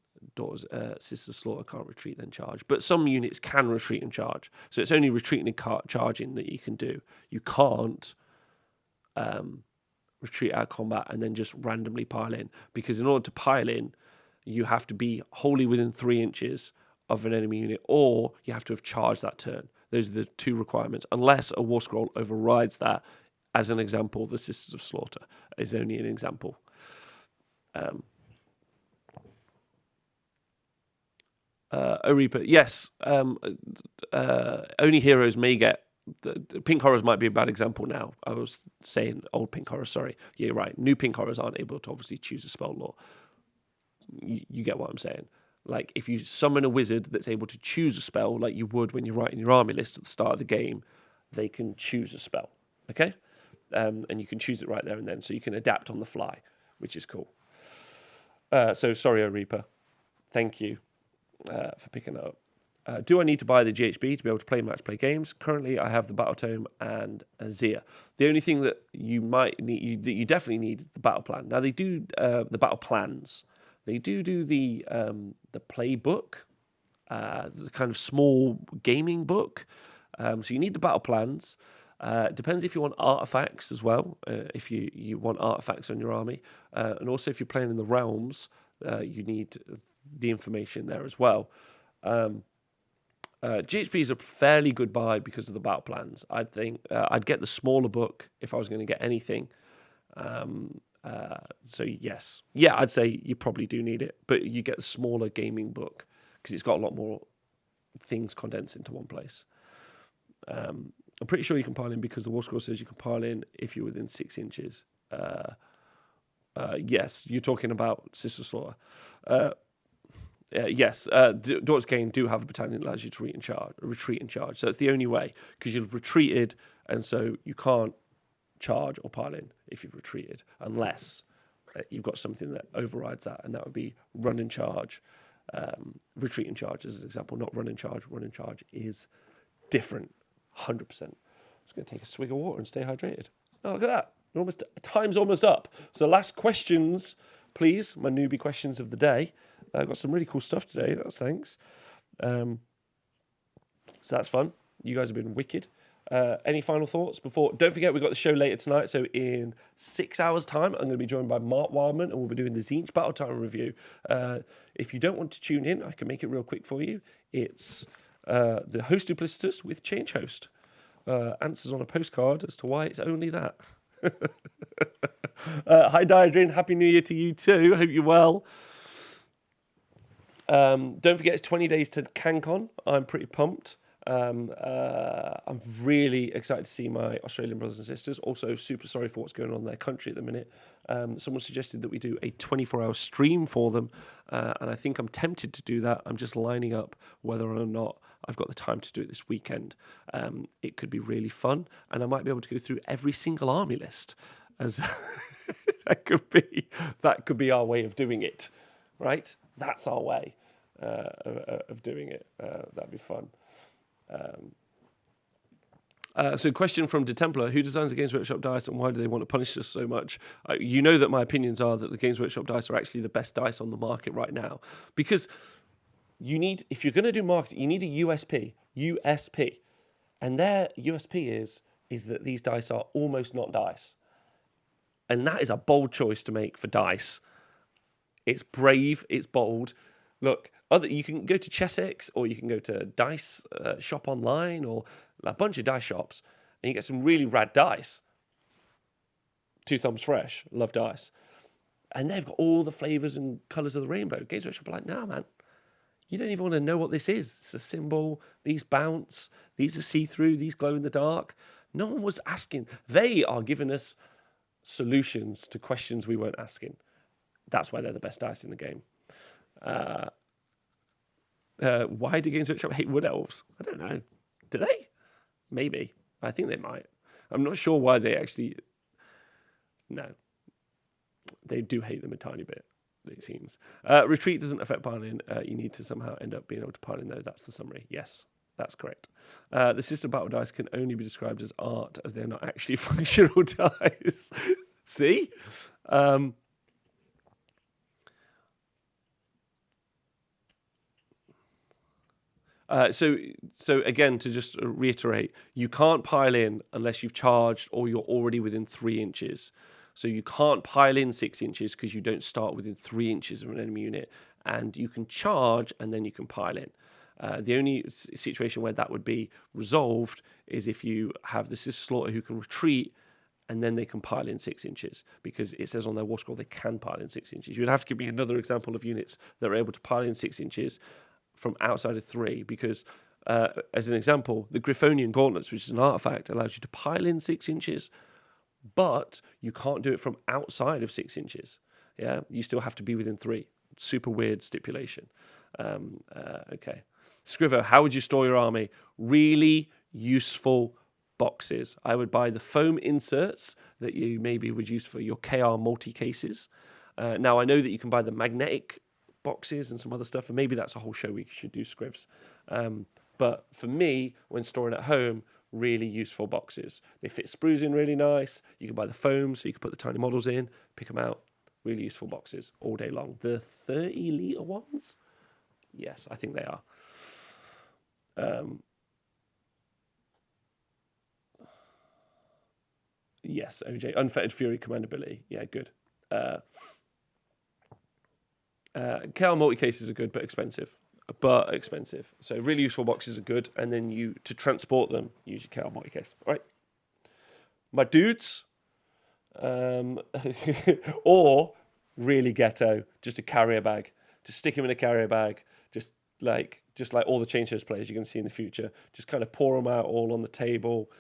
Sister Slaughter can't retreat then charge, but some units can retreat and charge. So it's only retreating and charging that you can do. You can't retreat out of combat and then just randomly pile in. Because in order to pile in, you have to be wholly within 3 inches of an enemy unit, or you have to have charged that turn. Those are the 2 requirements, unless a War Scroll overrides that. As an example, the Sisters of Slaughter is only an example. Reaper, yes. Only heroes may get... Pink Horrors might be a bad example now. I was saying old Pink Horrors, sorry. Yeah, you're right. New Pink Horrors aren't able to obviously choose a spell lore. You get what I'm saying. Like, if you summon a wizard that's able to choose a spell, like you would when you're writing your army list at the start of the game, they can choose a spell, okay? And you can choose it right there and then, so you can adapt on the fly, which is cool. So, sorry, Reaper. Thank you for picking that up. Do I need to buy the GHB to be able to play match play games? Currently, I have the Battle Tome and Azir. The only thing that you might need, that you definitely need, is the Battle Plan. Now, they do the Battle Plans. They do the playbook, the kind of small gaming book. So you need the battle plans. Depends if you want artifacts as well, if you want artifacts on your army. And also if you're playing in the realms, you need the information there as well. GHP is a fairly good buy because of the battle plans. I think I'd get the smaller book if I was going to get anything. So yes, yeah, I'd say you probably do need it, but you get the smaller gaming book because it's got a lot more things condensed into one place. I'm pretty sure you can pile in because the War Scroll says you can pile in if you're within 6 inches. Yes, you're talking about Sister Slaughter. Yes, Dort's Gain do have a battalion that allows you to retreat and charge. So it's the only way because you've retreated, and so you can't charge or pile in if you've retreated, unless you've got something that overrides that, and that would be run and charge. Retreat and charge as an example, not run and charge. Run and charge is different, 100%. I'm just going to take a swig of water and stay hydrated. Oh, look at that. Time's almost up. So last questions, please. My newbie questions of the day. I've got some really cool stuff today. That's thanks. So that's fun. You guys have been wicked. Any final thoughts before? Don't forget, we've got the show later tonight. So in 6 hours' time, I'm going to be joined by Mark Wildman, and we'll be doing the Tzeentch Battle Time review. If you don't want to tune in, I can make it real quick for you. It's the Host Duplicitous with Change Host. Answers on a postcard as to why it's only that. Hi, Diadrin. Happy New Year to you too. Hope you're well. Don't forget, it's 20 days to CanCon. I'm pretty pumped. I'm really excited to see my Australian brothers and sisters. Also, super sorry for what's going on in their country at the minute. Someone suggested that we do a 24-hour stream for them, and I think I'm tempted to do that. I'm just lining up whether or not I've got the time to do it this weekend. It could be really fun, and I might be able to go through every single army list. As that could be our way of doing it, right? That's our way of doing it. That'd be fun. So question from De Templar: who designs the Games Workshop dice and why do they want to punish us so much? You know that my opinions are that the Games Workshop dice are actually the best dice on the market right now, because you need, if you're going to do marketing, you need a USP, and their USP is that these dice are almost not dice, and that is a bold choice to make for dice. It's brave, it's bold. Look, you can go to ChessX, or you can go to Dice Shop Online, or a bunch of dice shops, and you get some really rad dice. Two Thumbs Fresh, love dice. And they've got all the flavours and colours of the rainbow. Games Workshop are like, nah, man, you don't even want to know what this is. It's a symbol, these bounce, these are see-through, these glow in the dark. No one was asking. They are giving us solutions to questions we weren't asking. That's why they're the best dice in the game. Why do Games Workshop hate Wood Elves? I don't know. Do they? Maybe. I think they might. I'm not sure why they actually... No. They do hate them a tiny bit, it seems. Retreat doesn't affect piling. You need to somehow end up being able to pile in, though. That's the summary. Yes, that's correct. The system battle dice can only be described as art, as they're not actually functional dice. See? So again, to just reiterate, you can't pile in unless you've charged or you're already within 3 inches. So you can't pile in 6 inches because you don't start within 3 inches of an enemy unit, and you can charge and then you can pile in. The only situation where that would be resolved is if you have the Sister Slaughter who can retreat and then they can pile in 6 inches, because it says on their war scroll they can pile in 6 inches. You'd have to give me another example of units that are able to pile in 6 inches from outside of 3, because as an example, the Griffonian Gauntlets, which is an artifact, allows you to pile in 6 inches, but you can't do it from outside of 6 inches. Yeah, you still have to be within 3. Super weird stipulation. Okay. Scrivo, how would you store your army? Really useful boxes. I would buy the foam inserts that you maybe would use for your KR multi-cases. Now, I know that you can buy the magnetic boxes and some other stuff, and maybe that's a whole show we should do, Scrivs. But for me, when storing at home, really useful boxes. They fit sprues in really nice. You can buy the foam, so you can put the tiny models in, pick them out. Really useful boxes all day long. The 30-litre ones? Yes, I think they are. Yes, OJ. Unfettered Fury commandability. Yeah, good. KL multi-cases are good, but expensive. So really useful boxes are good. And then to transport them, use your KL multi-case. All right. My dudes. Or really ghetto, just a carrier bag. Just stick them in a carrier bag. Just like all the Chainshows players you're going to see in the future. Just kind of pour them out all on the table.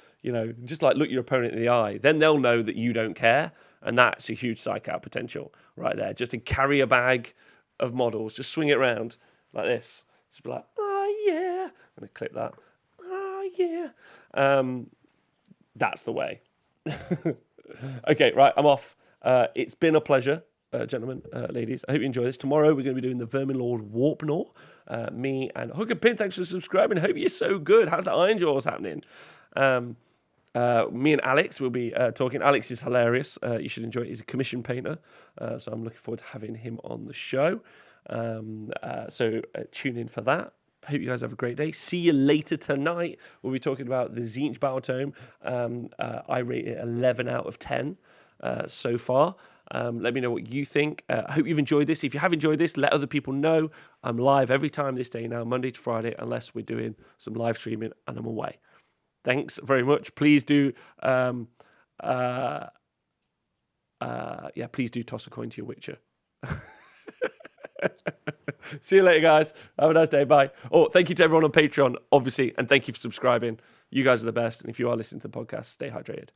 Just like look your opponent in the eye. Then they'll know that you don't care, and that's a huge psych out potential right there. Just a carrier bag of models. Just swing it around like this. Just be like, oh yeah. I'm going to clip that. Oh yeah. That's the way. Okay, right, I'm off. It's been a pleasure, gentlemen, ladies. I hope you enjoy this. Tomorrow we're going to be doing the Vermin Lord Warpnor. Me and Hook and Pin, thanks for subscribing. Hope you're so good. How's the Iron Jaws happening? Me and Alex will be talking. Alex is hilarious. You should enjoy it. He's a commission painter, so I'm looking forward to having him on the show. So tune in for that. Hope you guys have a great day. See you later tonight. We'll be talking about the Tzeentch Battle Tome. I rate it 11 out of 10 so far. Let me know what you think. I hope you've enjoyed this. If you have enjoyed this, let other people know. I'm live every time this day now, Monday to Friday, unless we're doing some live streaming and I'm away. Thanks very much. Please do, please do toss a coin to your Witcher. See you later, guys. Have a nice day. Bye. Oh, thank you to everyone on Patreon, obviously, and thank you for subscribing. You guys are the best. And if you are listening to the podcast, stay hydrated.